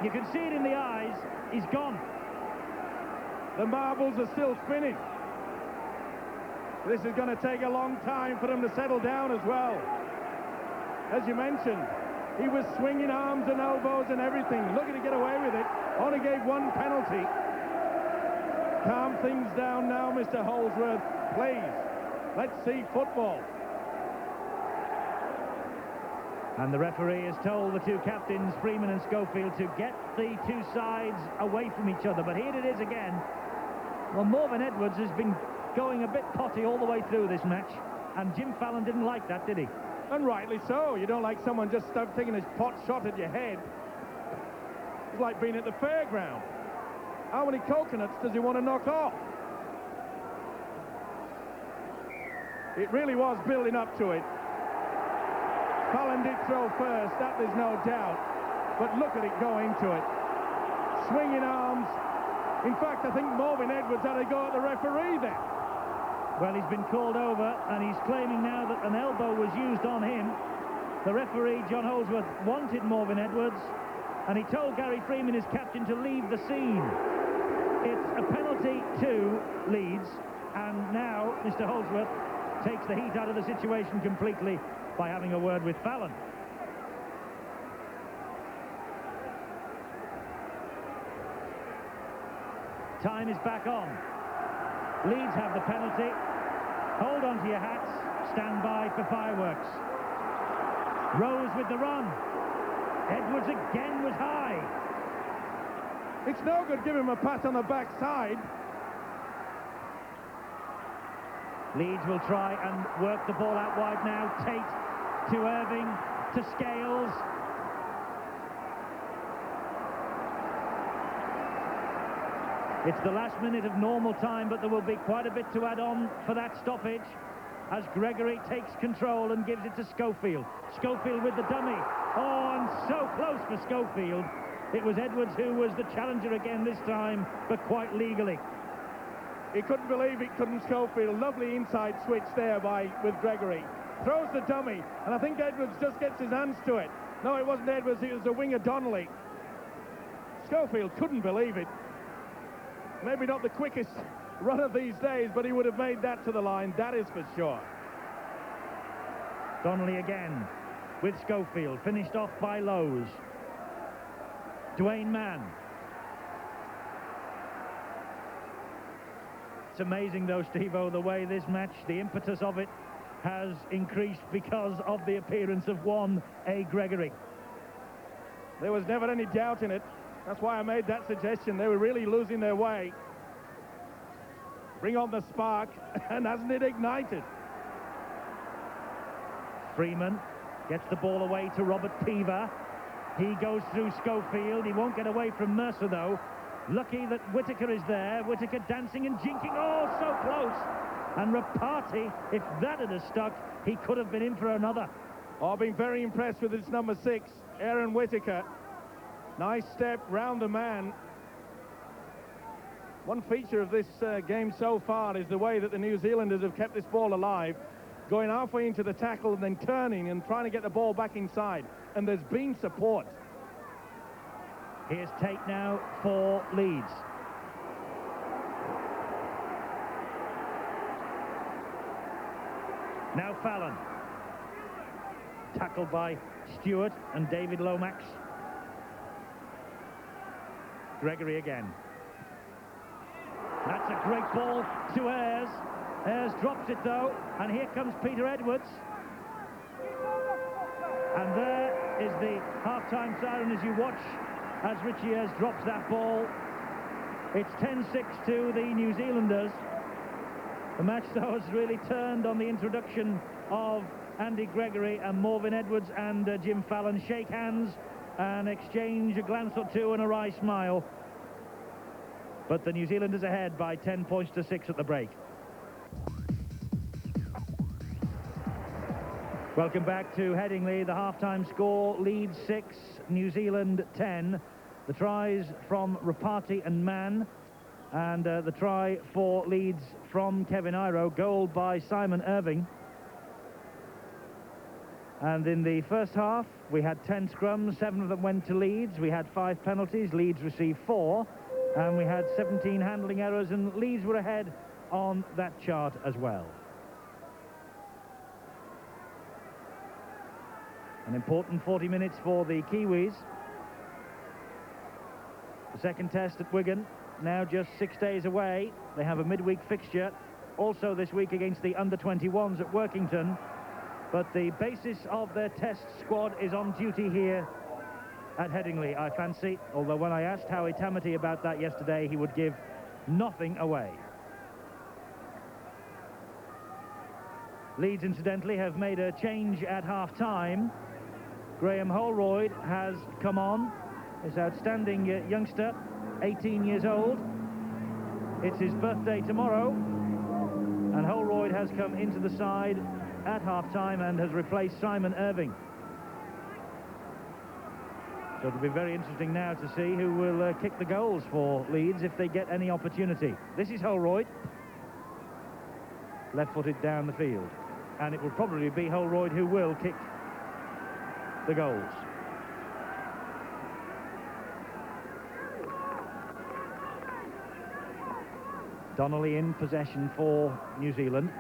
You can see it in the eyes. He's gone. The marbles are still spinning. This is going to take a long time for them to settle down as well. As you mentioned, he was swinging arms and elbows and everything, looking to get away with it. Only gave one penalty. Calm things down now, Mr. Holdsworth, please. Let's see football. And the referee has told the two captains, Freeman and Schofield, to get the two sides away from each other. But here it is again. Well, Marvin Edwards has been going a bit potty all the way through this match, and Jim Fallon didn't like that, did he? And rightly so. You don't like someone just taking a pot shot at your head. It's like being at the fairground. How many coconuts does he want to knock off? It really was building up to it. Fallon did throw first, that there's no doubt. But look at it go into it. Swinging arms. In fact, I think Marvin Edwards had a go at the referee there. Well, he's been called over, and he's claiming now that an elbow was used on him. The referee, John Holdsworth, wanted Marvin Edwards, and he told Gary Freeman, his captain, to leave the scene. It's a penalty to Leeds, and now Mr. Holdsworth takes the heat out of the situation completely by having a word with Fallon. Time is back on. Leeds have the penalty. Hold on to your hats. Stand by for fireworks. Rose with the run. Edwards again was high. It's no good giving him a pat on the backside. Leeds will try and work the ball out wide now. Tate to Irving, to Scales. It's the last minute of normal time, but there will be quite a bit to add on for that stoppage as Gregory takes control and gives it to Schofield. Schofield with the dummy. Oh, and so close for Schofield. It was Edwards who was the challenger again this time, but quite legally. He couldn't believe it, couldn't Schofield. Lovely inside switch there with Gregory. Throws the dummy, and I think Edwards just gets his hands to it. No, it wasn't Edwards, it was the winger Donnelly. Schofield couldn't believe it. Maybe not the quickest runner these days, but he would have made that to the line, that is for sure. Donnelly again with Schofield, finished off by Lowe's. Dwayne Mann. It's amazing though, Steve-O, the way this match, the impetus of it has increased because of the appearance of one A. Gregory. There was never any doubt in it. That's why I made that suggestion. They were really losing their way. Bring on the spark, and hasn't it ignited? Freeman gets the ball away to Robert Peaver. He goes through Schofield. He won't get away from Mercer, though. Lucky that Whittaker is there. Whittaker dancing and jinking. Oh, so close. And Rapati, if that had stuck, he could have been in for another. Oh, I've been very impressed with his number 6, Aaron Whittaker. Nice step round the man. One feature of this game so far is the way that the New Zealanders have kept this ball alive, going halfway into the tackle and then turning and trying to get the ball back inside. And there's been support. Here's Tate now for Leeds. Now Fallon. Tackled by Stewart and David Lomax. Gregory again. That's a great ball to Ayres. Ayres drops it though, and here comes Peter Edwards. And there is the half-time siren as you watch as Richie Ayres drops that ball. It's 10-6 to the New Zealanders. The match though has really turned on the introduction of Andy Gregory, and Marvin Edwards and Jim Fallon shake hands and exchange a glance or two and a wry smile. But the New Zealanders ahead by 10 points to 6 at the break. Welcome back to Headingley. The half-time score, Leeds 6, New Zealand 10. The tries from Rapati and Mann, and the try for Leeds from Kevin Iro, goal by Simon Irving. And in the first half, we had 10 scrums, 7 of them went to Leeds. We had 5 penalties, Leeds received 4, and we had 17 handling errors, and Leeds were ahead on that chart as well. An important 40 minutes for the Kiwis. The second test at Wigan, now just 6 days away. They have a midweek fixture, also this week against the under-21s at Workington. But the basis of their test squad is on duty here at Headingley, I fancy. Although when I asked Howie Tamati about that yesterday, he would give nothing away. Leeds, incidentally, have made a change at half-time. Graham Holroyd has come on, this outstanding youngster, 18 years old. It's his birthday tomorrow, and Holroyd has come into the side at half-time and has replaced Simon Irving. So it'll be very interesting now to see who will kick the goals for Leeds if they get any opportunity. This is Holroyd, left-footed down the field, and it will probably be Holroyd who will kick the goals. Donnelly in possession for New Zealand,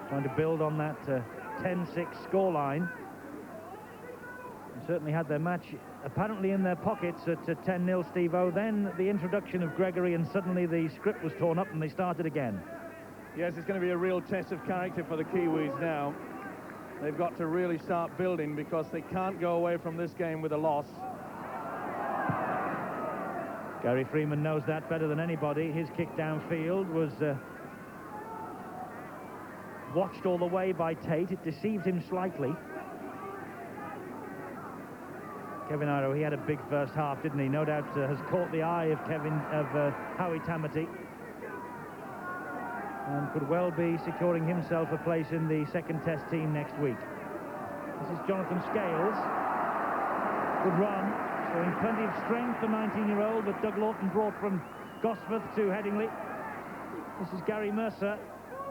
trying to build on that 10-6 scoreline. They certainly had their match apparently in their pockets at 10-0, Steve-O. Then the introduction of Gregory, and suddenly the script was torn up and they started again. Yes, it's going to be a real test of character for the Kiwis now. They've got to really start building because they can't go away from this game with a loss. Gary Freeman knows that better than anybody. His kick downfield was watched all the way by Tate. It deceived him slightly. Kevin Iro, he had a big first half, didn't he? No doubt has caught the eye of Howie Tamati, and could well be securing himself a place in the second test team next week. This is Jonathan Scales. Good run, showing plenty of strength, the 19-year-old that Doug Lawton brought from Gosforth to Headingley. This is Gary Mercer,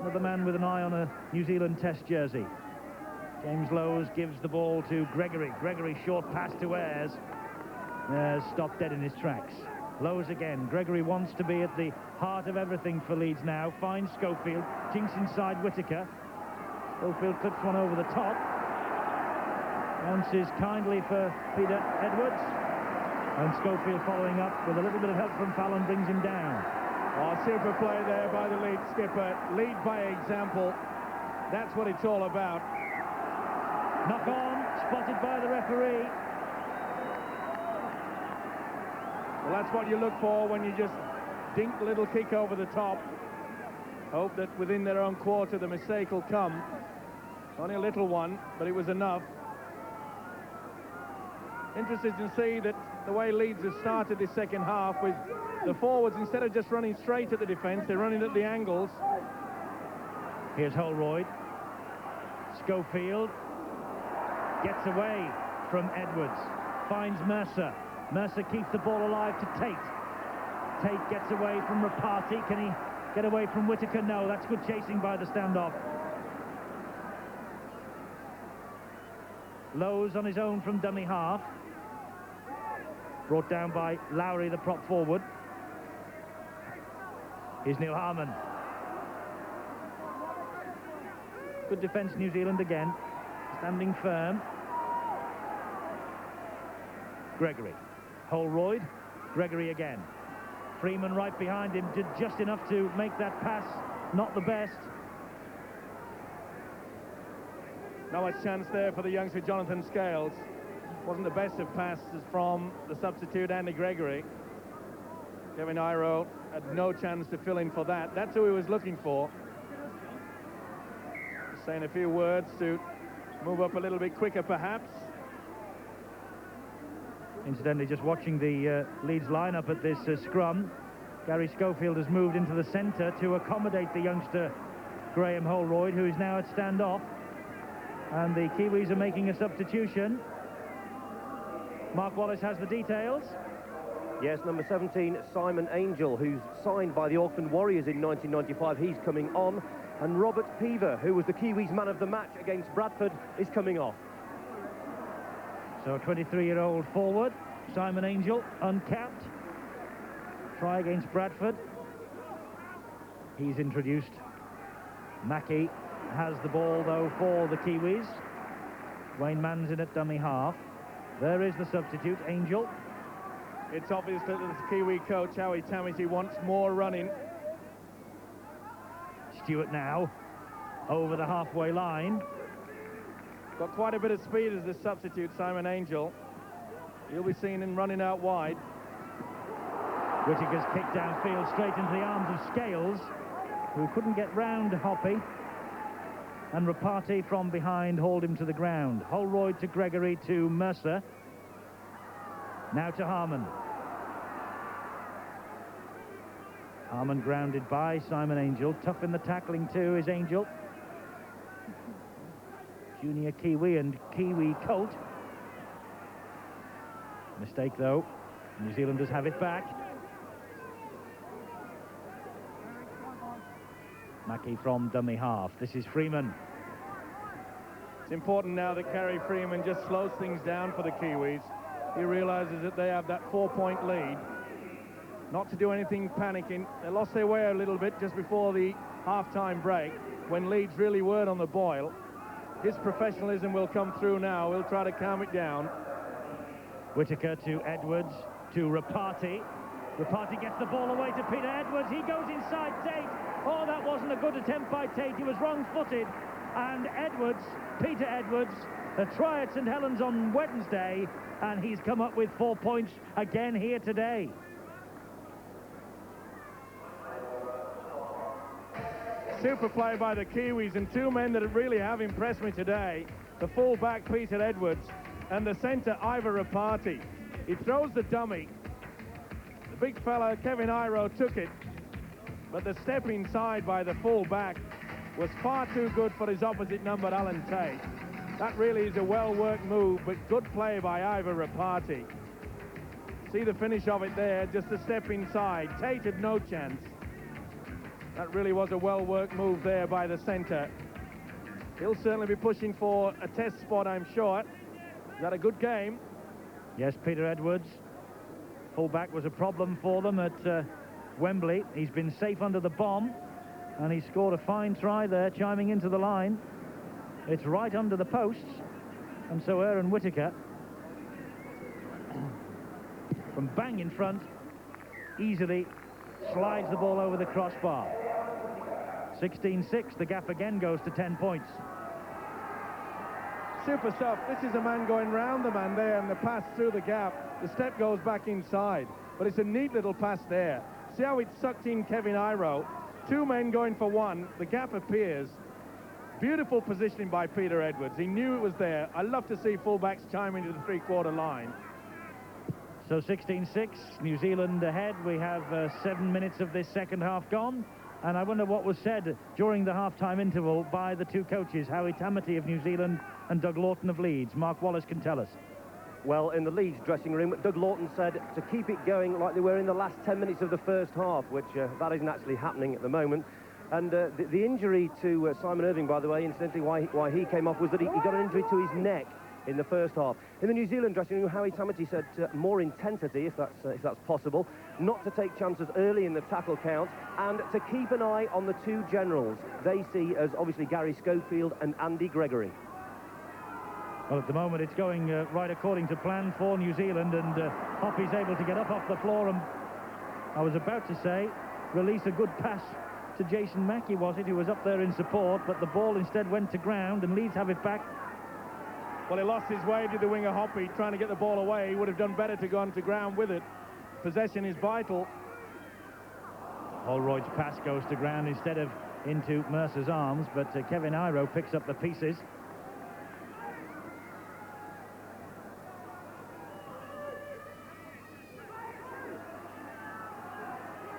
another man with an eye on a New Zealand test jersey. James Lowes gives the ball to Gregory. Gregory, short pass to Ayres. Ayres stopped dead in his tracks. Lowes again. Gregory wants to be at the heart of everything for Leeds now. Finds Schofield. Jinks inside Whittaker. Schofield clips one over the top. Bounces kindly for Peter Edwards. And Schofield following up with a little bit of help from Fallon brings him down. Oh, super play there by the Leeds skipper. Lead by example. That's what it's all about. Knock on, spotted by the referee. Well, that's what you look for when you just dink a little kick over the top. Hope that within their own quarter the mistake will come. Only a little one, but it was enough. Interested to see that the way Leeds have started this second half with the forwards, instead of just running straight at the defence, they're running at the angles. Here's Holroyd. Schofield gets away from Edwards, finds Mercer. Mercer keeps the ball alive to Tate. Tate gets away from Rapati. Can he get away from Whittaker? No, that's good chasing by the standoff. Lowes on his own from dummy half. Brought down by Lowry, the prop forward. Here's Neil Harmon. Good defence, New Zealand again. Standing firm. Gregory. Holroyd. Gregory again. Freeman right behind him, did just enough to make that pass. Not the best. Not much chance there for the youngster Jonathan Scales. Wasn't the best of passes from the substitute Andy Gregory. Kevin Iro had no chance to fill in for that. That's who he was looking for. Just saying a few words to move up a little bit quicker, perhaps. Incidentally, just watching the Leeds lineup at this scrum, Gary Schofield has moved into the centre to accommodate the youngster Graham Holroyd, who is now at stand-off. And the Kiwis are making a substitution. Mark Wallace has the details. Yes, number 17, Simon Angel, who's signed by the Auckland Warriors in 1995. He's coming on. And Robert Peaver, who was the Kiwis' man of the match against Bradford, is coming off. So a 23-year-old forward, Simon Angel, uncapped. Try against Bradford. He's introduced. Mackie has the ball, though, for the Kiwis. Wayne Mann's in at dummy half. There is the substitute, Angel. It's obvious that the Kiwi coach, Howie Tamiti, wants more running. Stewart now over the halfway line. Got quite a bit of speed as the substitute, Simon Angel. You'll be seeing him running out wide. Whittaker's kick downfield straight into the arms of Scales, who couldn't get round Hoppy. And Rapati from behind hauled him to the ground. Holroyd to Gregory to Mercer. Now to Harmon. Harmon grounded by Simon Angel. Tough in the tackling too is Angel. Junior Kiwi and Kiwi Colt. Mistake though. New Zealanders have it back. Mackie from dummy half. This is Freeman. It's important now that Kerry Freeman just slows things down for the Kiwis. He realises that they have that 4-point lead. Not to do anything panicking. They lost their way a little bit just before the half-time break, when Leeds really weren't on the boil. His professionalism will come through now. He'll try to calm it down. Whittaker to Edwards, to Rapati. Rapati gets the ball away to Peter Edwards. He goes inside Tate. Oh, that wasn't a good attempt by Tate. He was wrong-footed. And Edwards, Peter Edwards, a try at St Helens on Wednesday, and he's come up with 4 points again here today. Super play by the Kiwis, and two men that really have impressed me today. The full-back, Peter Edwards, and the centre, Ivor Rapati. He throws the dummy. The big fella, Kevin Iro, took it. But the step inside by the full-back was far too good for his opposite number, Alan Tate. That really is a well-worked move, but good play by Ivor Rapati. See the finish of it there, just a step inside. Tate had no chance. That really was a well-worked move there by the centre. He'll certainly be pushing for a test spot, I'm sure. He's had a good game. Yes, Peter Edwards. Full-back was a problem for them at Wembley. He's been safe under the bomb, and he scored a fine try there, chiming into the line. It's right under the posts, and so Aaron Whittaker, from bang in front, easily slides the ball over the crossbar. 16-6, the gap again goes to 10 points. Super stuff. This is a man going round the man there, and the pass through the gap. The step goes back inside, but it's a neat little pass there. See how it sucked in Kevin Iro. Two men going for one. The gap appears. Beautiful positioning by Peter Edwards. He knew it was there. I love to see fullbacks chime into the three-quarter line. So 16-6, New Zealand ahead. We have 7 minutes of this second half gone. And I wonder what was said during the half-time interval by the two coaches, Howie Tamati of New Zealand and Doug Lawton of Leeds. Mark Wallace can tell us. Well, in the Leeds dressing room, Doug Lawton said to keep it going like they were in the last 10 minutes of the first half, which that isn't actually happening at the moment. And the injury to Simon Irving, by the way, incidentally, why he came off was that he got an injury to his neck in the first half. In the New Zealand dressing room, Howie Tamati said more intensity, if that's possible, not to take chances early in the tackle count, and to keep an eye on the two generals they see as obviously Gary Schofield and Andy Gregory. Well, at the moment it's going right according to plan for New Zealand, and Hoppy's able to get up off the floor, and I was about to say release a good pass to Jason Mackie, was it, who was up there in support, but the ball instead went to ground, and Leeds have it back. Well, he lost his way to the winger Hoppy, trying to get the ball away. He would have done better to go onto ground with it. Possession is vital. Holroyd's pass goes to ground instead of into Mercer's arms, but Kevin Iro picks up the pieces.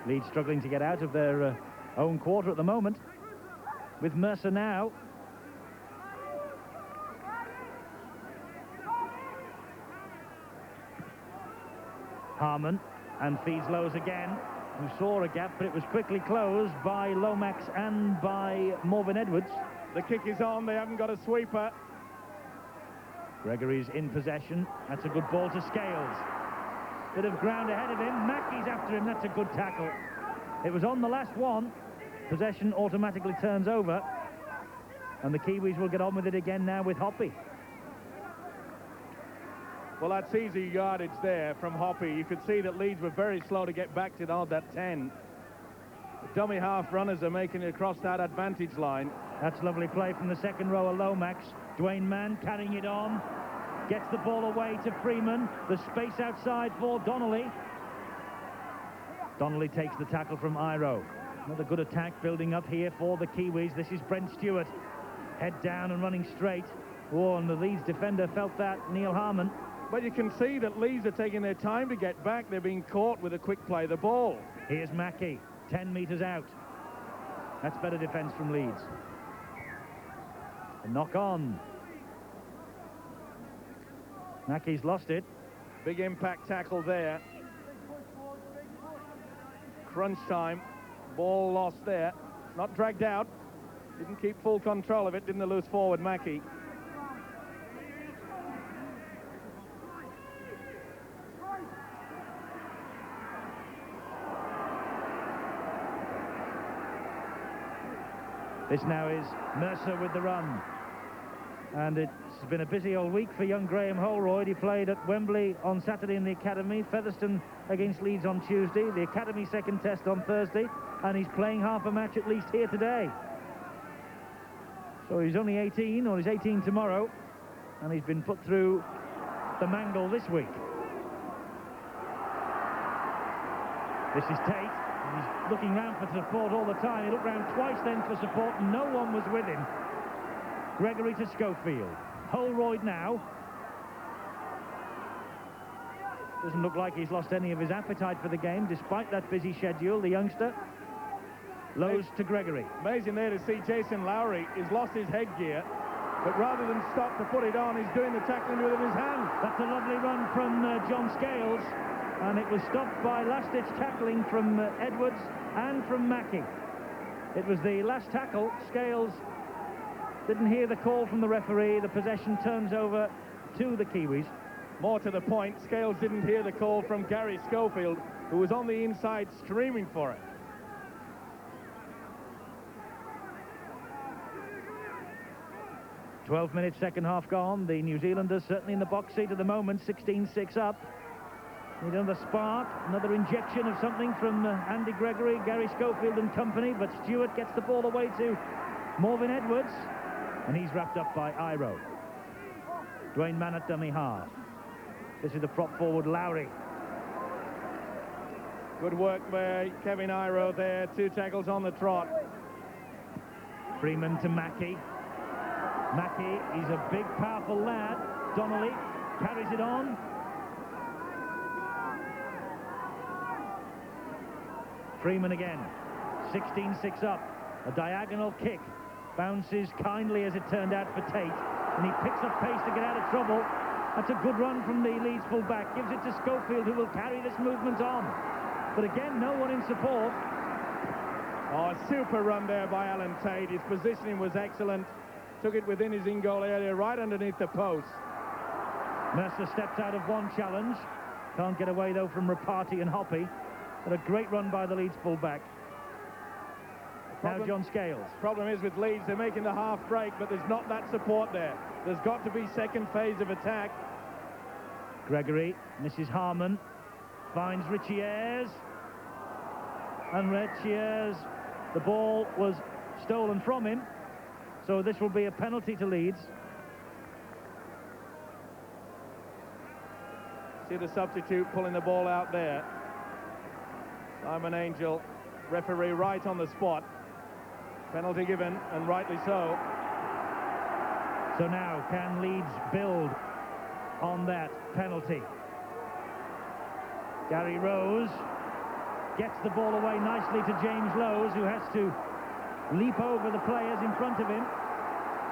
Leeds struggling to get out of their own quarter at the moment, with Mercer now. Harmon, and feeds Lowe's again, who saw a gap, but it was quickly closed by Lomax and by Morven Edwards. The kick is on, they haven't got a sweeper. Gregory's in possession. That's a good ball to Scales. Bit of ground ahead of him. Mackey's after him. That's a good tackle. It was on the last one. Possession automatically turns over. And the Kiwis will get on with it again now with Hoppy. Well, that's easy yardage there from Hoppy. You could see that Leeds were very slow to get back to that 10. The dummy half runners are making it across that advantage line. That's lovely play from the second rower, Lomax. Dwayne Mann carrying it on. Gets the ball away to Freeman. The space outside for Donnelly. Donnelly takes the tackle from Iro. Another good attack building up here for the Kiwis. This is Brent Stewart. Head down and running straight. Oh, and the Leeds defender felt that, Neil Harmon. But you can see that Leeds are taking their time to get back. They're being caught with a quick play the ball. Here's Mackey, 10 metres out. That's better defence from Leeds. A knock on. Mackey's lost it. Big impact tackle there. Crunch time. Ball lost there. Not dragged out. Didn't keep full control of it. Didn't lose forward, Mackey. This now is Mercer with the run. And it's been a busy old week for young Graham Holroyd. He played at Wembley on Saturday in the Academy, Featherstone against Leeds on Tuesday, the Academy second test on Thursday, and he's playing half a match at least here today. So he's only 18, or he's 18 tomorrow, and he's been put through the mangle this week. This is Tate. He's looking round for support all the time. He looked round twice then for support, and no one was with him. Gregory to Schofield. Holroyd now. Doesn't look like he's lost any of his appetite for the game, despite that busy schedule, the youngster. Lowe's to Gregory. Amazing there to see Jason Lowry. He's lost his headgear, but rather than stop to put it on, he's doing the tackling with his hand. That's a lovely run from John Scales, and it was stopped by last-ditch tackling from Edwards and from Mackey. It was the last tackle. Scales didn't hear the call from the referee. The possession turns over to the Kiwis. More to the point, Scales didn't hear the call from Gary Schofield, who was on the inside screaming for it. "12 minutes, second half gone. The New Zealanders certainly in the box seat at the moment, 16-6 up. Need another spark, another injection of something from Andy Gregory, Gary Schofield and company, but Stewart gets the ball away to Morven Edwards, and he's wrapped up by Iro. Dwayne Mann at dummy half. This is the prop forward, Lowry. Good work by Kevin Iro there. 2 tackles on the trot. Freeman to Mackey. Mackey, he's a big, powerful lad. Donnelly carries it on. Freeman again. 16-6 up. A diagonal kick. Bounces kindly, as it turned out, for Tate. And he picks up pace to get out of trouble. That's a good run from the Leeds full-back. Gives it to Schofield, who will carry this movement on. But again, no one in support. Oh, a super run there by Alan Tate. His positioning was excellent. Took it within his in-goal area, right underneath the post. Mercer steps out of one challenge. Can't get away, though, from Rapati and Hoppy. But a great run by the Leeds full-back. Now John Scales. Problem is with Leeds, they're making the half break, but there's not that support there. There's got to be second phase of attack. Gregory misses Harmon. Finds Richie Ayres. And Richie Ayres, the ball was stolen from him. So this will be a penalty to Leeds. See the substitute pulling the ball out there. Simon Angel, referee right on the spot. Penalty given, and rightly so. So now, can Leeds build on that penalty? Gary Rose gets the ball away nicely to James Lowes, who has to leap over the players in front of him.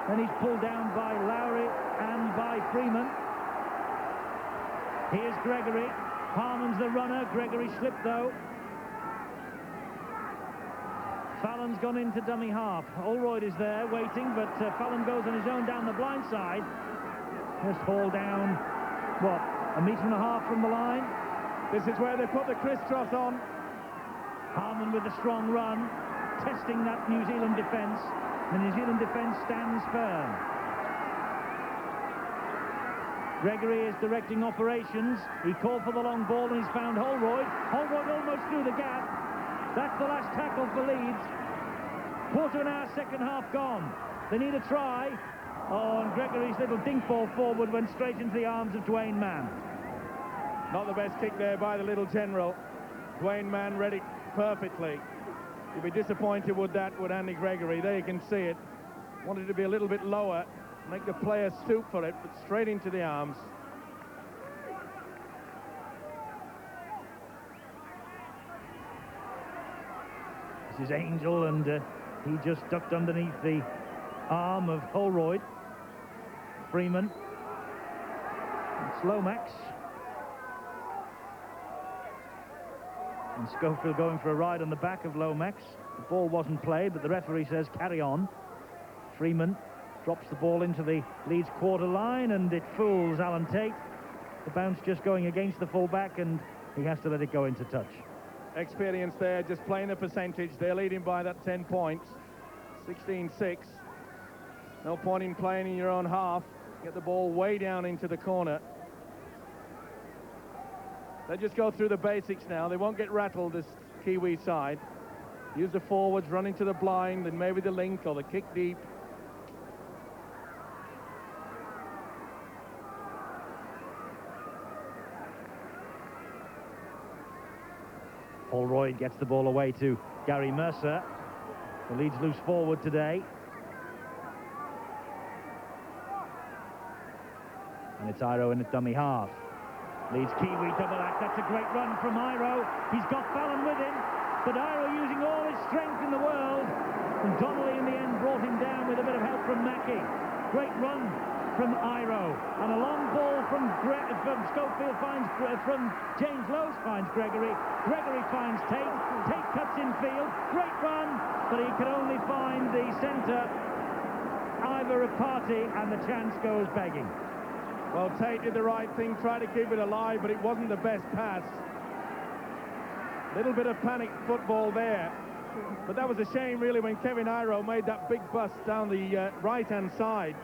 Then he's pulled down by Lowry and by Freeman. Here's Gregory. Harman's the runner. Gregory slipped though. Fallon's gone into dummy half. Holroyd is there waiting, but Fallon goes on his own down the blind side. Just hauled down, what, 1.5 meters from the line? This is where they put the crisscross on. Harman with a strong run, testing that New Zealand defence. The New Zealand defence stands firm. Gregory is directing operations. He called for the long ball and he's found Holroyd. Holroyd almost through the gap. That's the last tackle for Leeds. Quarter of an hour, second half gone. They need a try. Oh, and Gregory's little dink ball forward went straight into the arms of Dwayne Mann. Not the best kick there by the little general. Dwayne Mann read it perfectly. You'd be disappointed with that with Andy Gregory. There you can see it. Wanted to be a little bit lower, make the player stoop for it, but straight into the arms. This is Angel, and he just ducked underneath the arm of Holroyd. Freeman. It's Lomax. And Schofield going for a ride on the back of Lomax. The ball wasn't played, but the referee says carry on. Freeman drops the ball into the Leeds quarter line, and it fools Alan Tate. The bounce just going against the fullback, and he has to let it go into touch. Experience there, just playing the percentage. They're leading by that 10 points. 16-6. No point in playing in your own half. Get the ball way down into the corner. They just go through the basics now. They won't get rattled, this Kiwi side. Use the forwards, run into the blind, and maybe the link or the kick deep. Holroyd gets the ball away to Gary Mercer. The Leeds loose forward today. And it's Iro in a dummy half. Leeds Kiwi double act. That's a great run from Iro. He's got Fallon with him, but Iro using all his strength in the world. And Donnelly in the end brought him down with a bit of help from Mackey. Great run from Iro. And a long ball from Schofield finds, from James Lowes finds Gregory. Gregory finds Tate. Tate cuts in field. Great run, but he could only find the centre, Ivor Party, and the chance goes begging. Well, Tate did the right thing, tried to keep it alive, but it wasn't the best pass. Little bit of panic football there. But that was a shame, really, when Kevin Iro made that big bust down the right-hand side.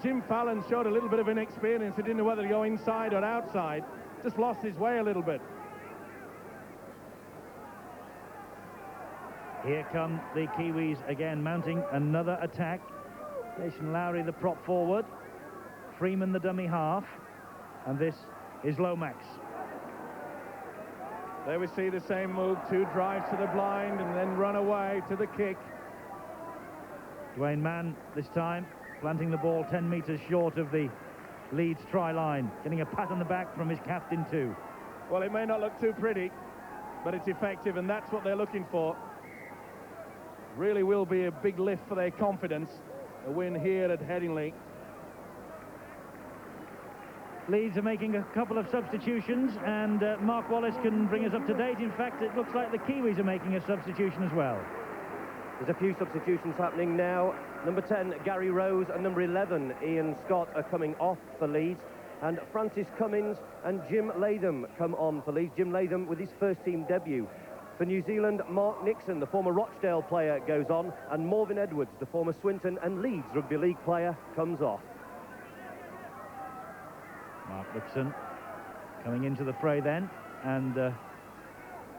Jim Fallon showed a little bit of inexperience. He didn't know whether to go inside or outside. Just lost his way a little bit. Here come the Kiwis again, mounting another attack. Jason Lowry, the prop forward. Freeman, the dummy half. And this is Lomax. There we see the same move. 2 drives to the blind and then run away to the kick. Dwayne Mann this time planting the ball 10 metres short of the Leeds try line, getting a pat on the back from his captain too. Well, it may not look too pretty, but it's effective, and that's what they're looking for. Really will be a big lift for their confidence, a win here at Headingley. Leeds are making a couple of substitutions, and Mark Wallace can bring us up to date. In fact, it looks like the Kiwis are making a substitution as well. There's a few substitutions happening now. Number 10, Gary Rose, and number 11, Ian Scott, are coming off for Leeds. And Francis Cummins and Jim Latham come on for Leeds. Jim Latham with his first team debut. For New Zealand, Mark Nixon, the former Rochdale player, goes on, and Morvin Edwards, the former Swinton and Leeds Rugby League player, comes off. Mark Nixon coming into the fray then, and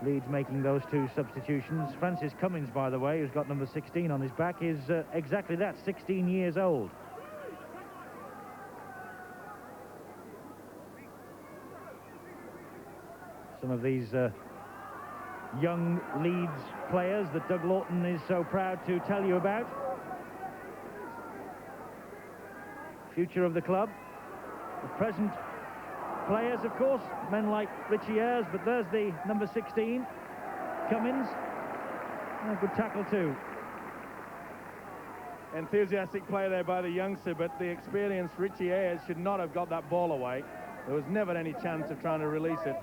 Leeds making those 2 substitutions. Francis Cummins, by the way, who's got number 16 on his back, is exactly that, 16 years old. Some of these young Leeds players that Doug Lawton is so proud to tell you about. Future of the club. The present players, of course, men like Richie Ayres, but there's the number 16. Cummins. A good tackle too. Enthusiastic play there by the youngster, but the experienced Richie Ayres should not have got that ball away. There was never any chance of trying to release it.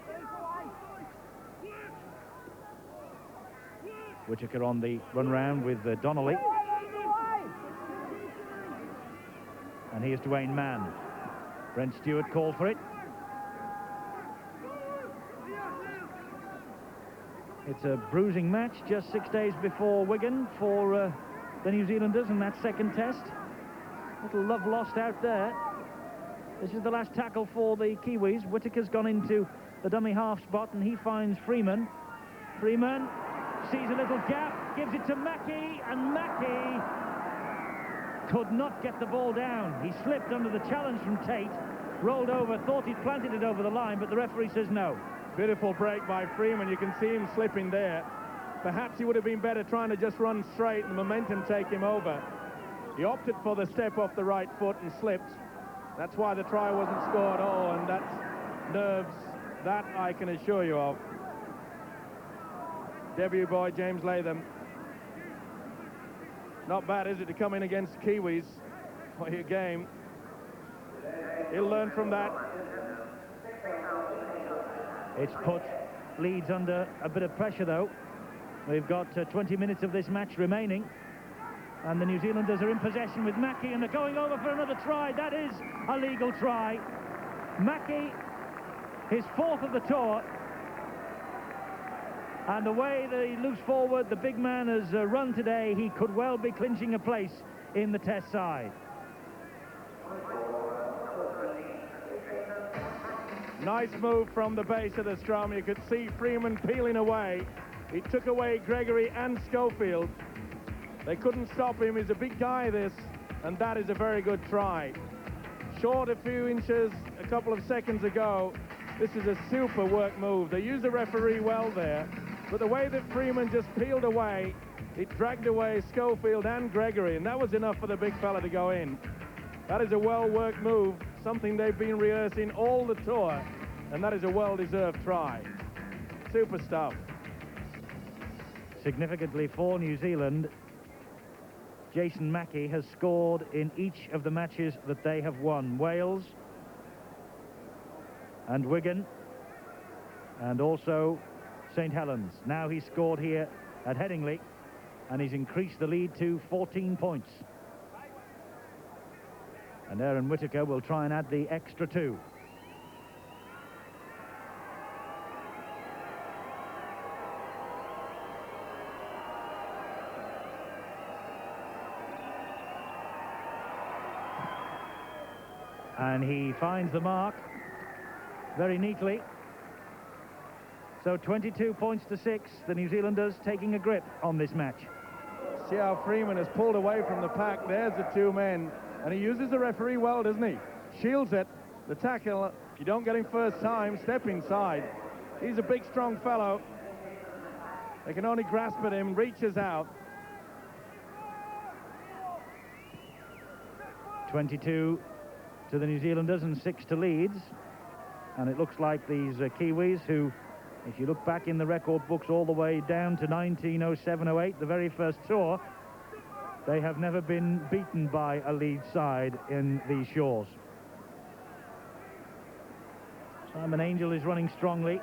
Whittaker on the run round with Donnelly. And here's Dwayne Mann. Brent Stewart called for it. It's a bruising match just 6 days before Wigan for the New Zealanders in that second test. Little love lost out there. This is the last tackle for the Kiwis. Whittaker's gone into the dummy half spot and he finds Freeman. Freeman sees a little gap, gives it to Mackey, and Mackey could not get the ball down. He slipped under the challenge from Tate, rolled over, thought he'd planted it over the line, but the referee says no. Beautiful break by Freeman. You can see him slipping there. Perhaps he would have been better trying to just run straight and the momentum take him over. He opted for the step off the right foot and slipped. That's why the try wasn't scored. Oh, and that's nerves, that I can assure you of. Debut boy James Latham. Not bad, is it, to come in against Kiwis for your game. He'll learn from that. It's put Leeds under a bit of pressure, though. We've got 20 minutes of this match remaining. And the New Zealanders are in possession with Mackey, and they're going over for another try. That is a legal try. Mackey, his fourth of the tour. And the way the loose forward, the big man, has run today, he could well be clinching a place in the test side. Nice move from the base of the scrum. You could see Freeman peeling away. He took away Gregory and Schofield. They couldn't stop him. He's a big guy, this, and that is a very good try. Short a few inches a couple of seconds ago. This is a super work move. They used the referee well there, but the way that Freeman just peeled away, it dragged away Schofield and Gregory, and that was enough for the big fella to go in. That is a well-worked move, something they've been rehearsing all the tour, and that is a well-deserved try. Super stuff. Significantly for New Zealand, Jason Mackey has scored in each of the matches that they have won. Wales and Wigan, and also St Helens. Now he's scored here at Headingley, and he's increased the lead to 14 points. And Aaron Whittaker will try and add the extra 2. And he finds the mark very neatly. So 22 points to 6, the New Zealanders taking a grip on this match. See how Freeman has pulled away from the pack. There's the two men. And he uses the referee well, doesn't he? Shields it. The tackle, you don't get him first time, step inside. He's a big, strong fellow. They can only grasp at him, reaches out. 22 to the New Zealanders and 6 to Leeds. And it looks like these Kiwis, who, if you look back in the record books all the way down to 1907-08, the very first tour, they have never been beaten by a Leeds side in these shores. Simon Angel is running strongly,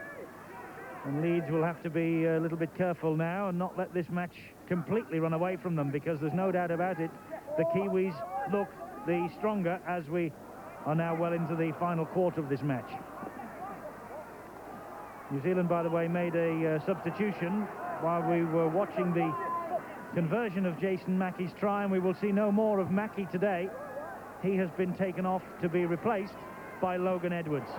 and Leeds will have to be a little bit careful now and not let this match completely run away from them, because there's no doubt about it, the Kiwis look the stronger as we are now well into the final quarter of this match. New Zealand, by the way, made a substitution while we were watching the conversion of Jason Mackey's try, and we will see no more of Mackey today. He has been taken off to be replaced by Logan Edwards.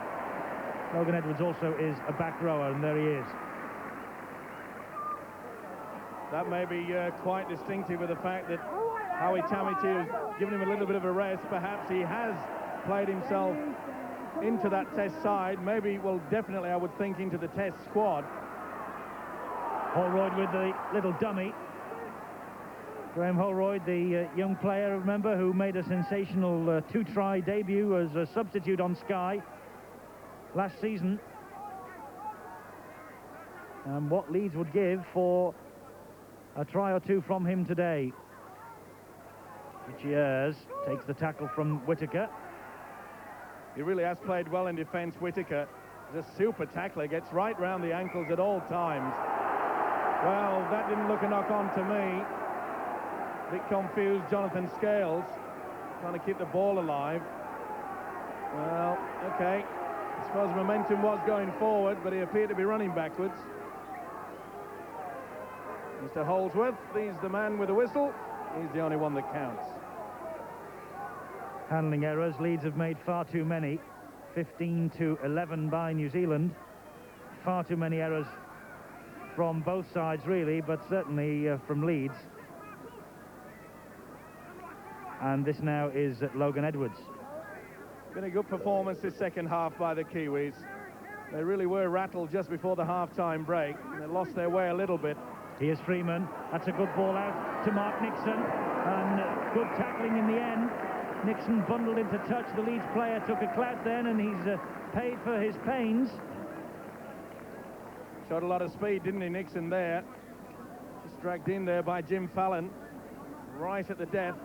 Logan Edwards also is a back rower, and there he is. That may be quite distinctive of the fact that Howie Tamiti has given him a little bit of a rest. Perhaps he has played himself into that test side. Maybe, well, definitely, I would think, into the test squad. Holroyd with the little dummy. Graham Holroyd, the young player, remember, who made a sensational two-try debut as a substitute on Sky last season. and what Leeds would give for a try or two from him today. Gutierrez takes the tackle from Whittaker. He really has played well in defence, Whittaker. He's a super tackler, gets right round the ankles at all times. Well, that didn't look a knock-on to me. A bit confused, Jonathan Scales, trying to keep the ball alive. Well, okay. I suppose momentum was going forward, but he appeared to be running backwards. Mr. Holdsworth, he's the man with the whistle. He's the only one that counts. Handling errors, Leeds have made far too many. 15-11 by New Zealand. Far too many errors from both sides, really, but certainly from Leeds. And this now is Logan Edwards. Been a good performance this second half by the Kiwis. They really were rattled just before the half-time break. They lost their way a little bit. Here's Freeman. That's a good ball out to Mark Nixon. And good tackling in the end. Nixon bundled into touch. The Leeds player took a clout then, and he's paid for his pains. Showed a lot of speed, didn't he, Nixon, there? Just dragged in there by Jim Fallon. Right at the death.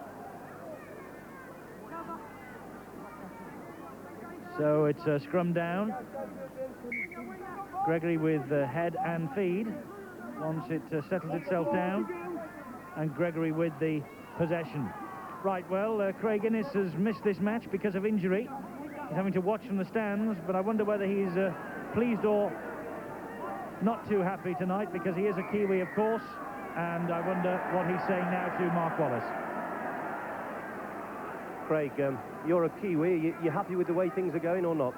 So it's a scrum down. Gregory with head and feed once it settles itself down. And Gregory with the possession. Right, well, Craig Innes has missed this match because of injury. He's having to watch from the stands, but I wonder whether he's pleased or not too happy tonight, because he is a Kiwi, of course, and I wonder what he's saying now to Mark Wallace. Craig, you're a Kiwi. You happy with the way things are going or not?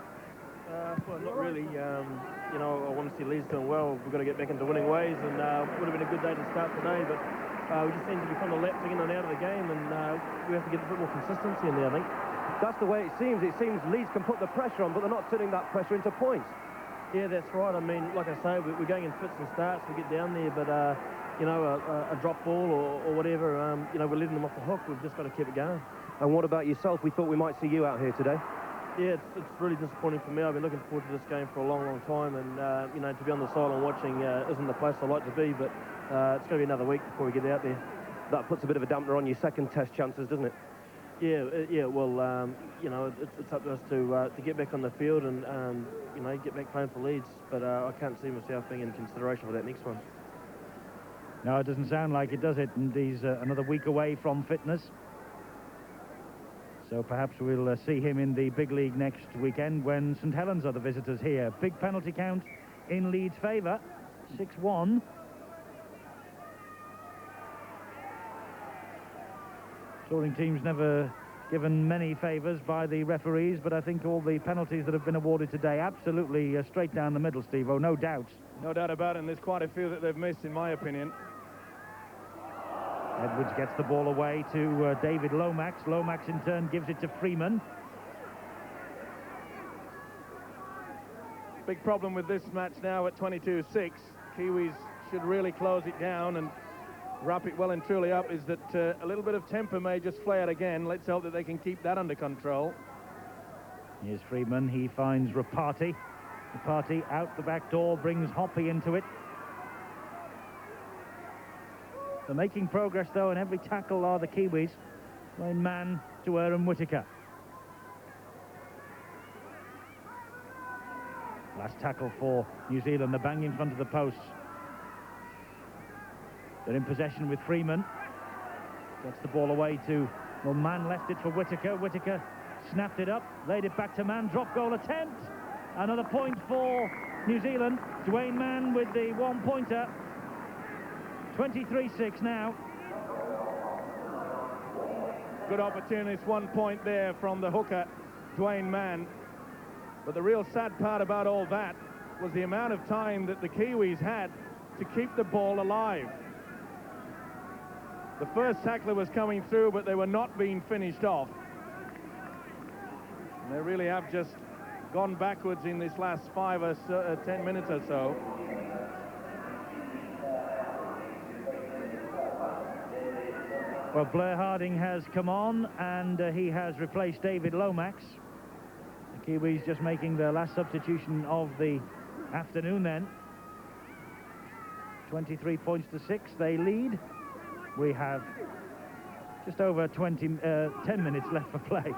Well, not really. You know, I want to see Leeds doing well. We've got to get back into winning ways, and it would have been a good day to start today, but we just seem to be kind of lapsing in and out of the game, and we have to get a bit more consistency in there, I think. That's the way it seems. It seems Leeds can put the pressure on, but they're not turning that pressure into points. Yeah, that's right. I mean, like I say, we're going in fits and starts. We get down there, but, you know, a drop ball or whatever, you know, we're letting them off the hook. We've just got to keep it going. And what about yourself? We thought we might see you out here today. Yeah, it's really disappointing for me. I've been looking forward to this game for a long, long time, and, you know, to be on the sideline watching isn't the place I like to be, but it's going to be another week before we get out there. That puts a bit of a dampener on your second test chances, doesn't it? Yeah, well, you know, it's up to us to get back on the field and you know, get back playing for Leeds, but I can't see myself being in consideration for that next one. No, it doesn't sound like it, does it? And he's another week away from fitness. So perhaps we'll see him in the big league next weekend when St Helens are the visitors here. Big penalty count in Leeds' favour, 6-1. Touring teams never given many favours by the referees, but I think all the penalties that have been awarded today absolutely straight down the middle, Steve-O, no doubt. No doubt about it, and there's quite a few that they've missed, in my opinion. Edwards gets the ball away to David Lomax. Lomax in turn gives it to Freeman. Big problem with this match now at 22-6. Kiwis should really close it down and wrap it well and truly up, is that a little bit of temper may just flare again. Let's hope that they can keep that under control. Here's Freeman. He finds Rapati. Rapati out the back door, brings Hoppy into it. They're making progress, though, and every tackle are the Kiwis. Playing man to Aaron Whittaker. Last tackle for New Zealand. The bang in front of the posts. They're in possession with Freeman. Gets the ball away to, well, Mann left it for Whittaker. Whittaker snapped it up, laid it back to Mann. Drop goal attempt. Another point for New Zealand. Dwayne Mann with the one-pointer. 23-6 now. Good opportunist, 1 point there from the hooker, Dwayne Mann. But the real sad part about all that was the amount of time that the Kiwis had to keep the ball alive. The first tackler was coming through, but they were not being finished off. And they really have just gone backwards in this last 5 or 10 minutes or so. Well, Blair Harding has come on, and he has replaced David Lomax. The Kiwis just making their last substitution of the afternoon then. 23 points to 6, they lead. We have just over 10 minutes left for play.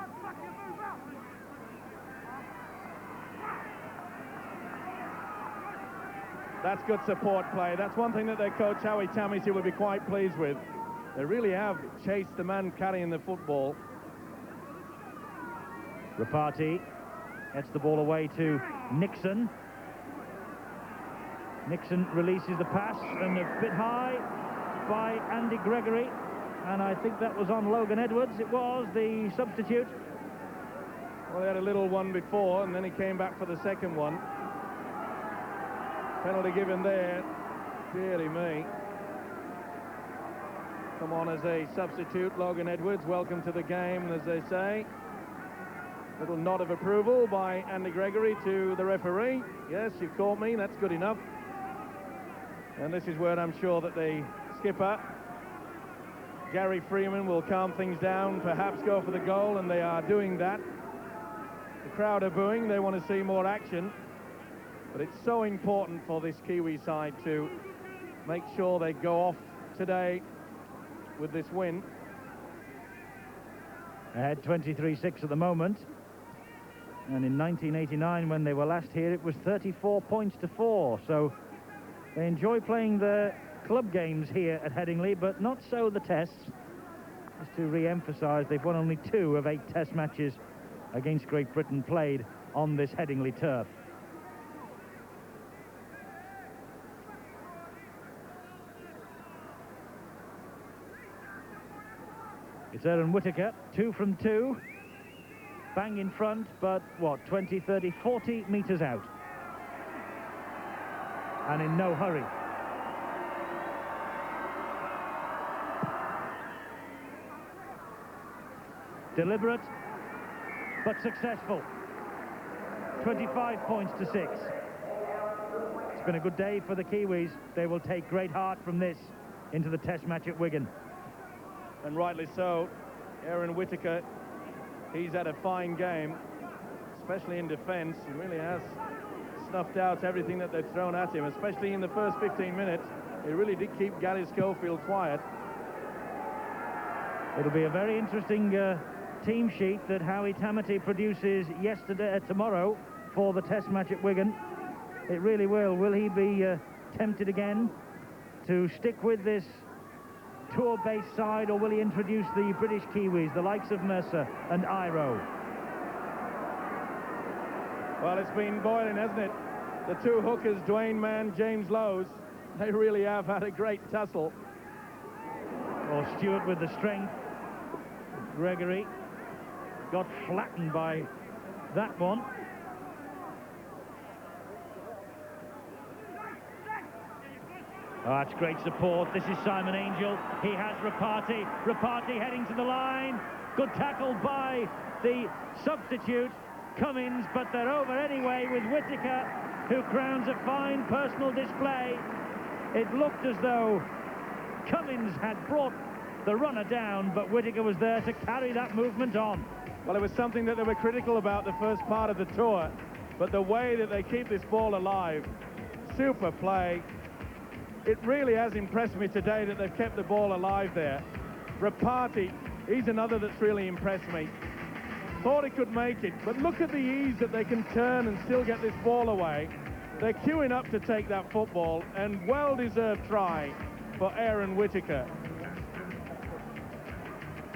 That's good support play. That's one thing that their coach, Howie Tamisi, will be quite pleased with. They really have chased the man carrying the football. Rapati gets the ball away to Nixon. Nixon releases the pass, and a bit high by Andy Gregory. And I think that was on Logan Edwards. It was the substitute. Well, they had a little one before, and then he came back for the second one. Penalty given there. Dearly me. Come on as a substitute, Logan Edwards. Welcome to the game, as they say. Little nod of approval by Andy Gregory to the referee. Yes, you caught me. That's good enough. And this is where I'm sure that the skipper, Gary Freeman, will calm things down, perhaps go for the goal, and they are doing that. The crowd are booing. They want to see more action. But it's so important for this Kiwi side to make sure they go off today with this win. Ahead 23-6 at the moment. And in 1989, when they were last here, it was 34 points to 4. So they enjoy playing the club games here at Headingley, but not so the tests. Just to re-emphasise, they've won only 2 of 8 test matches against Great Britain played on this Headingley turf. It's Aaron Whittaker, 2 from 2. Bang in front, but what, 20, 30, 40 metres out. And in no hurry. Deliberate, but successful. 25 points to 6. It's been a good day for the Kiwis. They will take great heart from this into the test match at Wigan. And rightly so. Aaron Whittaker, he's had a fine game, especially in defence. He really has snuffed out everything that they've thrown at him, especially in the first 15 minutes. He really did keep Gary Schofield quiet. It'll be a very interesting team sheet that Howie Tamati produces tomorrow for the test match at Wigan. It really will. Will he be tempted again to stick with this tour-based side, or will he introduce the British Kiwis, the likes of Mercer and Iro? Well, it's been boiling, hasn't it? The 2 hookers, Dwayne Mann, James Lowes, they really have had a great tussle. Well, Stewart with the strength. Gregory got flattened by that one. Oh, that's great support. This is Simon Angel. He has Rapati. Rapati heading to the line. Good tackle by the substitute, Cummins, but they're over anyway with Whittaker, who crowns a fine personal display. It looked as though Cummins had brought the runner down, but Whittaker was there to carry that movement on. Well, it was something that they were critical about the first part of the tour, but the way that they keep this ball alive, super play. It really has impressed me today that they've kept the ball alive there. Rapati, he's another that's really impressed me. Thought he could make it, but look at the ease that they can turn and still get this ball away. They're queuing up to take that football, and well-deserved try for Aaron Whittaker.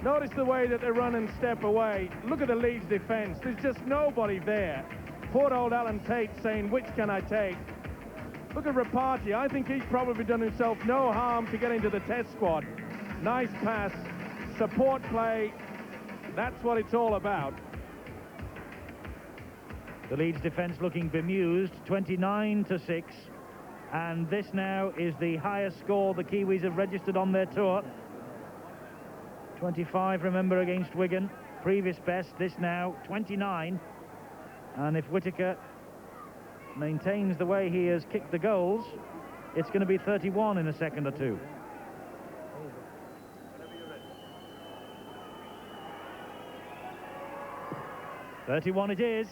Notice the way that they run and step away. Look at the Leeds defence. There's just nobody there. Poor old Alan Tate saying, which can I take? Look at Rapati. I think he's probably done himself no harm to get into the test squad. Nice pass, support play. That's what it's all about. The Leeds defence looking bemused, 29-6. And this now is the highest score the Kiwis have registered on their tour. 25, remember, against Wigan. Previous best, this now 29. And if Whittaker maintains the way he has kicked the goals, it's going to be 31 in a second or two. .31 it is.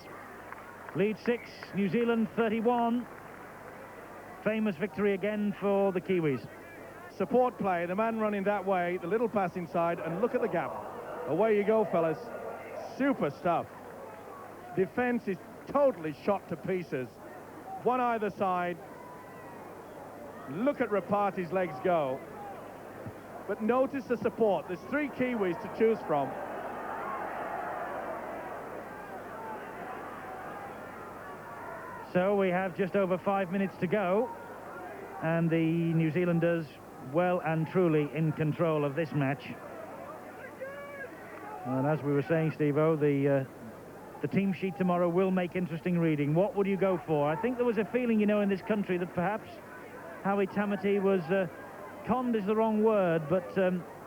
Leeds 6, New Zealand 31. famous victory again for the Kiwis. Support play, the man running that way, the little pass inside, and look at the gap. Away you go, fellas. Super stuff. Defence is totally shot to pieces. One either side. Look at Rapati's legs go. But notice the support. There's 3 Kiwis to choose from. So we have just over 5 minutes to go, and the New Zealanders well and truly in control of this match. And as we were saying, Steve-O, the team sheet tomorrow will make interesting reading. What would you go for? I think there was a feeling, you know, in this country that perhaps Howie Tamati was conned is the wrong word, but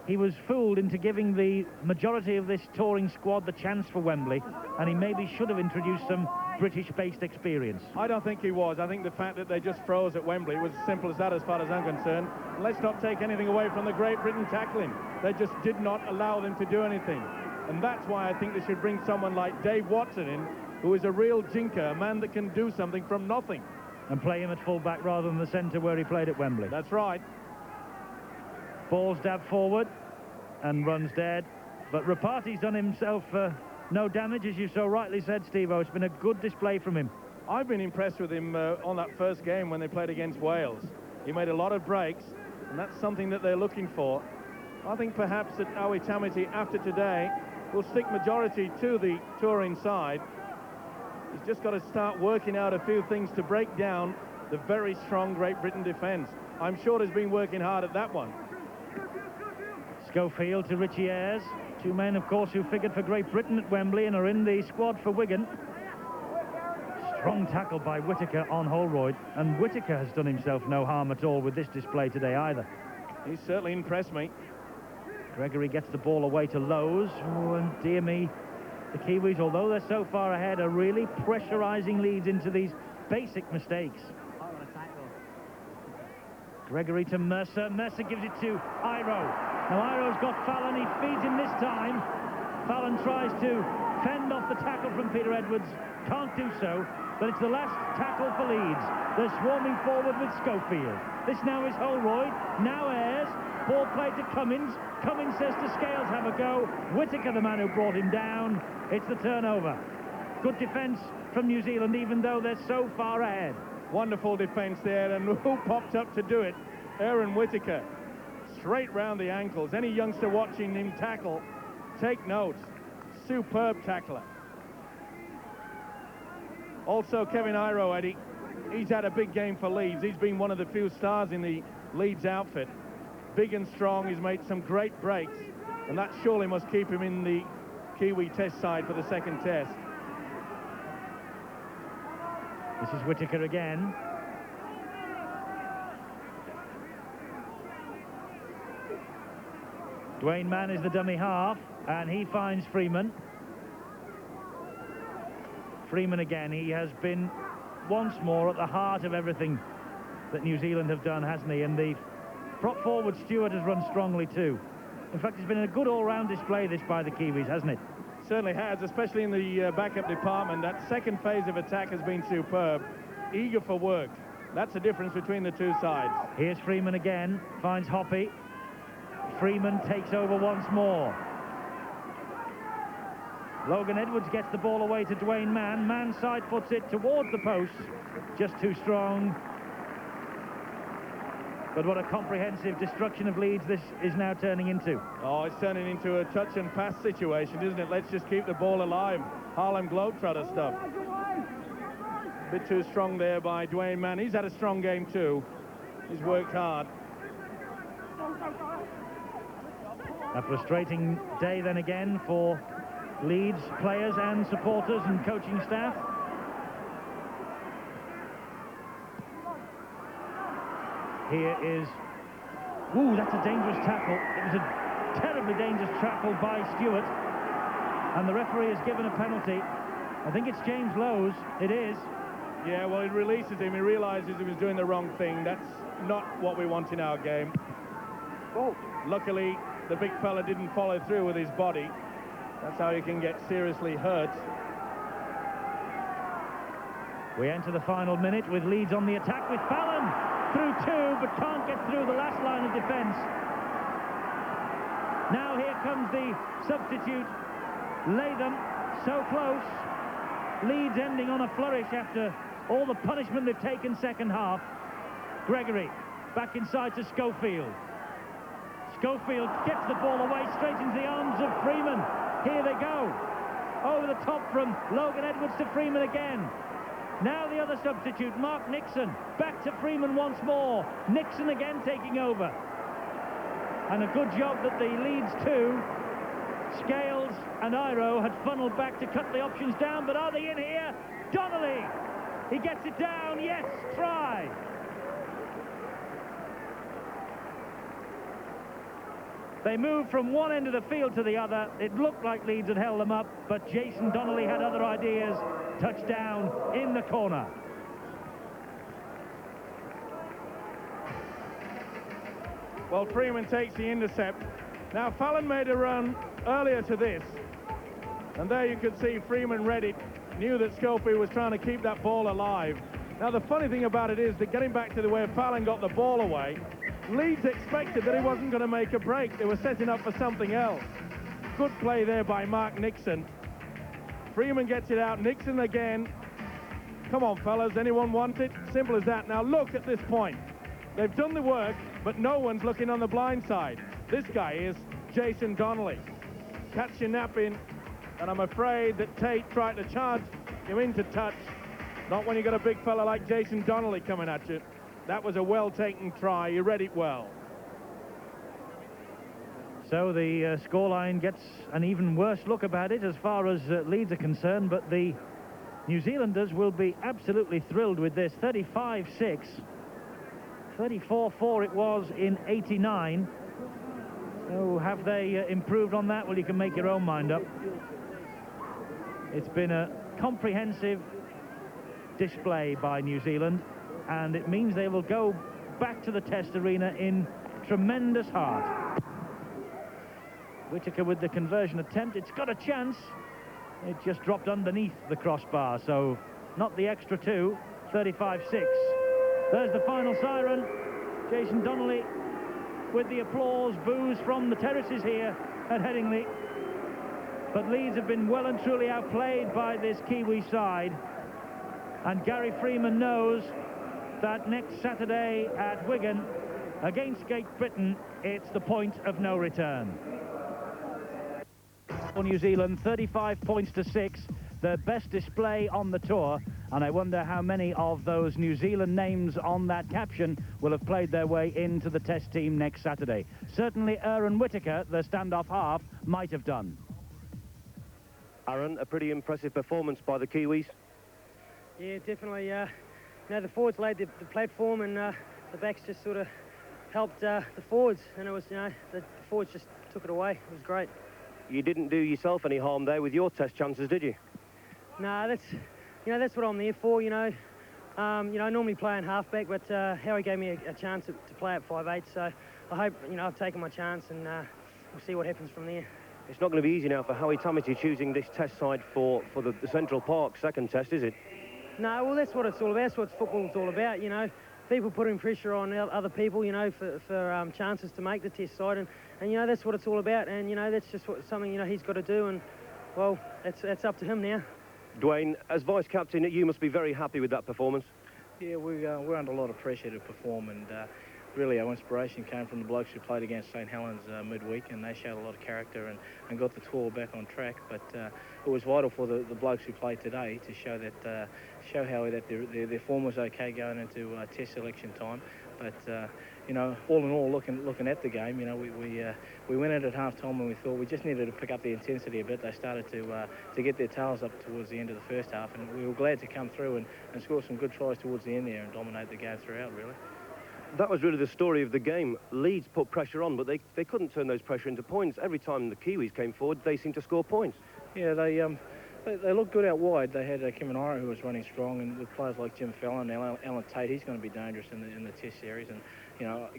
he was fooled into giving the majority of this touring squad the chance for Wembley, and he maybe should have introduced some British-based experience. I don't think he was. I think the fact that they just froze at Wembley was as simple as that as far as I'm concerned. And let's not take anything away from the Great Britain tackling. They just did not allow them to do anything. And that's why I think they should bring someone like Dave Watson in, who is a real jinker, a man that can do something from nothing. And play him at full-back rather than the centre where he played at Wembley. That's right. Ball's dabbed forward and runs dead. But Rapati's done himself no damage, as you so rightly said, Steve-O. It's been a good display from him. I've been impressed with him on that first game when they played against Wales. He made a lot of breaks, and that's something that they're looking for. I think perhaps that Howie Tamati, after today, will stick majority to the touring side. He's just got to start working out a few things to break down the very strong Great Britain defence. I'm sure he's been working hard at that one. Schofield to Richie Ayres. 2 men, of course, who figured for Great Britain at Wembley and are in the squad for Wigan. Strong tackle by Whittaker on Holroyd, and Whittaker has done himself no harm at all with this display today either. He's certainly impressed me. Gregory gets the ball away to Lowe's. Oh, and dear me, the Kiwis, although they're so far ahead, are really pressurising Leeds into these basic mistakes. Gregory to Mercer. Mercer gives it to Iro. Now Iro's got Fallon. He feeds him this time. Fallon tries to fend off the tackle from Peter Edwards. Can't do so. But it's the last tackle for Leeds. They're swarming forward with Schofield. This now is Holroyd. Now Ayres. Ball played to Cummins. Cummins says to Scales, have a go. Whittaker, the man who brought him down. It's the turnover. Good defence from New Zealand, even though they're so far ahead. Wonderful defence there, and who popped up to do it? Aaron Whittaker. Straight round the ankles. Any youngster watching him tackle, take note. Superb tackler. Also Kevin Iro, Eddie. He's had a big game for Leeds. He's been one of the few stars in the Leeds outfit. Big and strong. He's made some great breaks, and that surely must keep him in the Kiwi test side for the second test. This is Whittaker again. Dwayne Mann is the dummy half, and he finds Freeman. Freeman again. He has been once more at the heart of everything that New Zealand have done, hasn't he? And the prop forward Stewart has run strongly too. In fact, it's been a good all-round display this by the Kiwis, hasn't it? Certainly has, especially in the backup department. That second phase of attack has been superb. Eager for work. That's the difference between the two sides. Here's Freeman again, finds Hoppy. Freeman takes over once more. Logan Edwards gets the ball away to Dwayne Mann. Mann side foots it towards the post. Just too strong. But what a comprehensive destruction of Leeds this is now turning into. Oh, it's turning into a touch and pass situation, isn't it? Let's just keep the ball alive. Harlem Globetrotter stuff. A bit too strong there by Dwayne Mann. He's had a strong game too. He's worked hard. A frustrating day then again for Leeds players and supporters and coaching staff. Here is... Ooh, that's a dangerous tackle. It was a terribly dangerous tackle by Stewart. And the referee has given a penalty. I think it's James Lowe's. It is. Yeah, well, he releases him. He realises he was doing the wrong thing. That's not what we want in our game. Oh, luckily, the big fella didn't follow through with his body. That's how you can get seriously hurt. We enter the final minute with Leeds on the attack with Fallon. through two, but can't get through the last line of defence. Now here comes the substitute, Latham, so close. Leeds ending on a flourish after all the punishment they've taken second half. Gregory back inside to Schofield. Schofield gets the ball away straight into the arms of Freeman. Here they go. Over the top from Logan Edwards to Freeman again. Now the other substitute, Mark Nixon. Back to Freeman once more. Nixon again taking over. And a good job that the Leeds two, Scales and Iro, had funneled back to cut the options down. But are they in here? Donnelly! He gets it down. Yes, try. They moved from one end of the field to the other. It looked like Leeds had held them up, but Jason Donnelly had other ideas. Touchdown in the corner. Well, Freeman takes the intercept. Now, Fallon made a run earlier to this, and there you could see Freeman read it, knew that Schofield was trying to keep that ball alive. Now, the funny thing about it is that getting back to the way Fallon got the ball away, Leeds expected that he wasn't going to make a break. They were setting up for something else. Good play there by Mark Nixon. Freeman gets it out. Nixon again. Come on, fellas. Anyone want it? Simple as that. Now, look at this point. They've done the work, but no one's looking on the blind side. This guy is Jason Donnelly. Catch your napping, and I'm afraid that Tate tried to charge him into touch. Not when you got a big fella like Jason Donnelly coming at you. That was a well-taken try. You read it well. So the scoreline gets an even worse look about it as far as Leeds are concerned, but the New Zealanders will be absolutely thrilled with this. 35-6. 34-4 it was in 89. So have they improved on that? Well, you can make your own mind up. It's been a comprehensive display by New Zealand, and it means they will go back to the test arena in tremendous heart. Whittaker with the conversion attempt. It's got a chance. It just dropped underneath the crossbar, so not the extra two. 35-6. There's the final siren. Jason Donnelly with the applause, boos from the terraces here at Headingley. But Leeds have been well and truly outplayed by this Kiwi side. And Gary Freeman knows that next Saturday at Wigan against Great Britain, it's the point of no return. For New Zealand, 35 points to 6, their best display on the tour, and I wonder how many of those New Zealand names on that caption will have played their way into the test team next Saturday. Certainly Aaron Whittaker, the standoff half, might have done. Aaron, a pretty impressive performance by the Kiwis. Yeah, definitely. The forwards laid the platform, and the backs just sort of helped the forwards, and it was, the forwards just took it away. It was great. You didn't do yourself any harm there with your test chances, did you? No, that's what I'm there for. I normally play in halfback, but Howie gave me a chance to play at 5'8", so I hope I've taken my chance, and we'll see what happens from there. It's not going to be easy now for Howie Tamati choosing this test side for the Central Park second test, is it? No, well, that's what it's all about. That's what football's all about, People putting pressure on other people, for chances to make the test side, and that's what it's all about, and, that's just something, he's got to do, and, well, that's up to him now. Dwayne, as vice-captain, you must be very happy with that performance. Yeah, we're under a lot of pressure to perform, and really our inspiration came from the blokes who played against St Helens midweek, and they showed a lot of character and got the tour back on track. But it was vital for the blokes who played today to show Howie that their form was okay going into test selection time. But all in all, looking at the game, we went in at half-time and we thought we just needed to pick up the intensity a bit. They started to get their tails up towards the end of the first half, and we were glad to come through and score some good tries towards the end there and dominate the game throughout, really. That was really the story of the game. Leeds put pressure on, but they couldn't turn those pressure into points. Every time the Kiwis came forward, they seemed to score points. Yeah, they looked good out wide. They had Kevin Iro, who was running strong, and with players like Jim Fallon and Alan Tate, he's going to be dangerous in the test series. And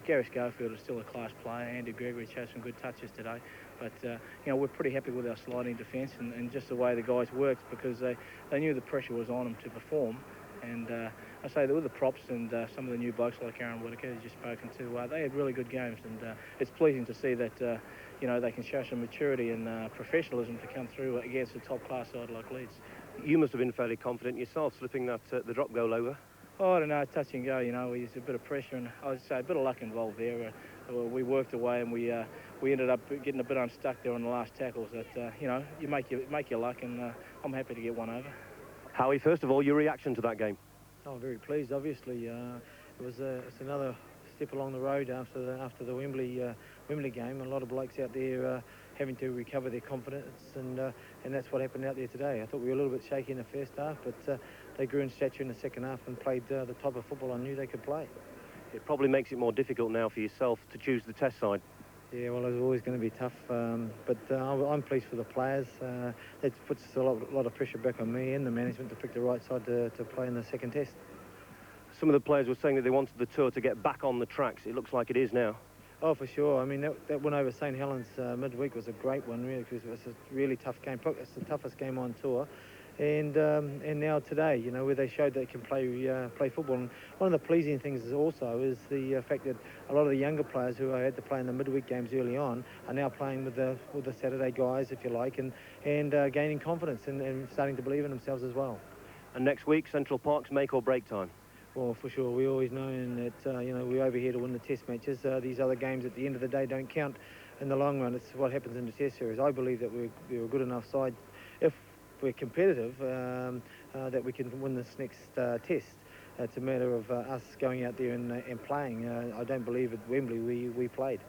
Gary Schofield is still a class player. Andy Gregory showed some good touches today. But we're pretty happy with our sliding defence and just the way the guys worked, because they knew the pressure was on them to perform. And I say that with the props and some of the new blokes like Aaron Whitaker, who's just spoken to, they had really good games, and it's pleasing to see that they can show some maturity and professionalism to come through against a top-class side like Leeds. You must have been fairly confident yourself, slipping that the drop goal over. Oh, I don't know, touch and go, there's a bit of pressure, and I'd say a bit of luck involved there. We worked away, and we ended up getting a bit unstuck there on the last tackles. That you make your luck, and I'm happy to get one over. Howie, first of all, your reaction to that game? Oh, I'm very pleased. Obviously, it's another step along the road after the Wembley game. A lot of blokes out there having to recover their confidence, and that's what happened out there today. I thought we were a little bit shaky in the first half, but they grew in stature in the second half and played the type of football I knew they could play. It probably makes it more difficult now for yourself to choose the test side. Yeah, well, it's always going to be tough, but I'm pleased for the players. It puts a lot of pressure back on me and the management to pick the right side to play in the second test. Some of the players were saying that they wanted the tour to get back on the tracks. It looks like it is now. Oh, for sure. I mean, that win over St Helens midweek was a great one, really, because it was a really tough game. It's the toughest game on tour. And now today, where they showed they can play football. And one of the pleasing things is the fact that a lot of the younger players who had to play in the midweek games early on are now playing with the Saturday guys, if you like, and gaining confidence and starting to believe in themselves as well. And next week, Central Park's make or break time. Well, for sure. We always know that we're over here to win the test matches. These other games at the end of the day don't count in the long run. It's what happens in the test series. I believe that we're a good enough side, if we're competitive, that we can win this next test. It's a matter of us going out there and playing. I don't believe at Wembley we played.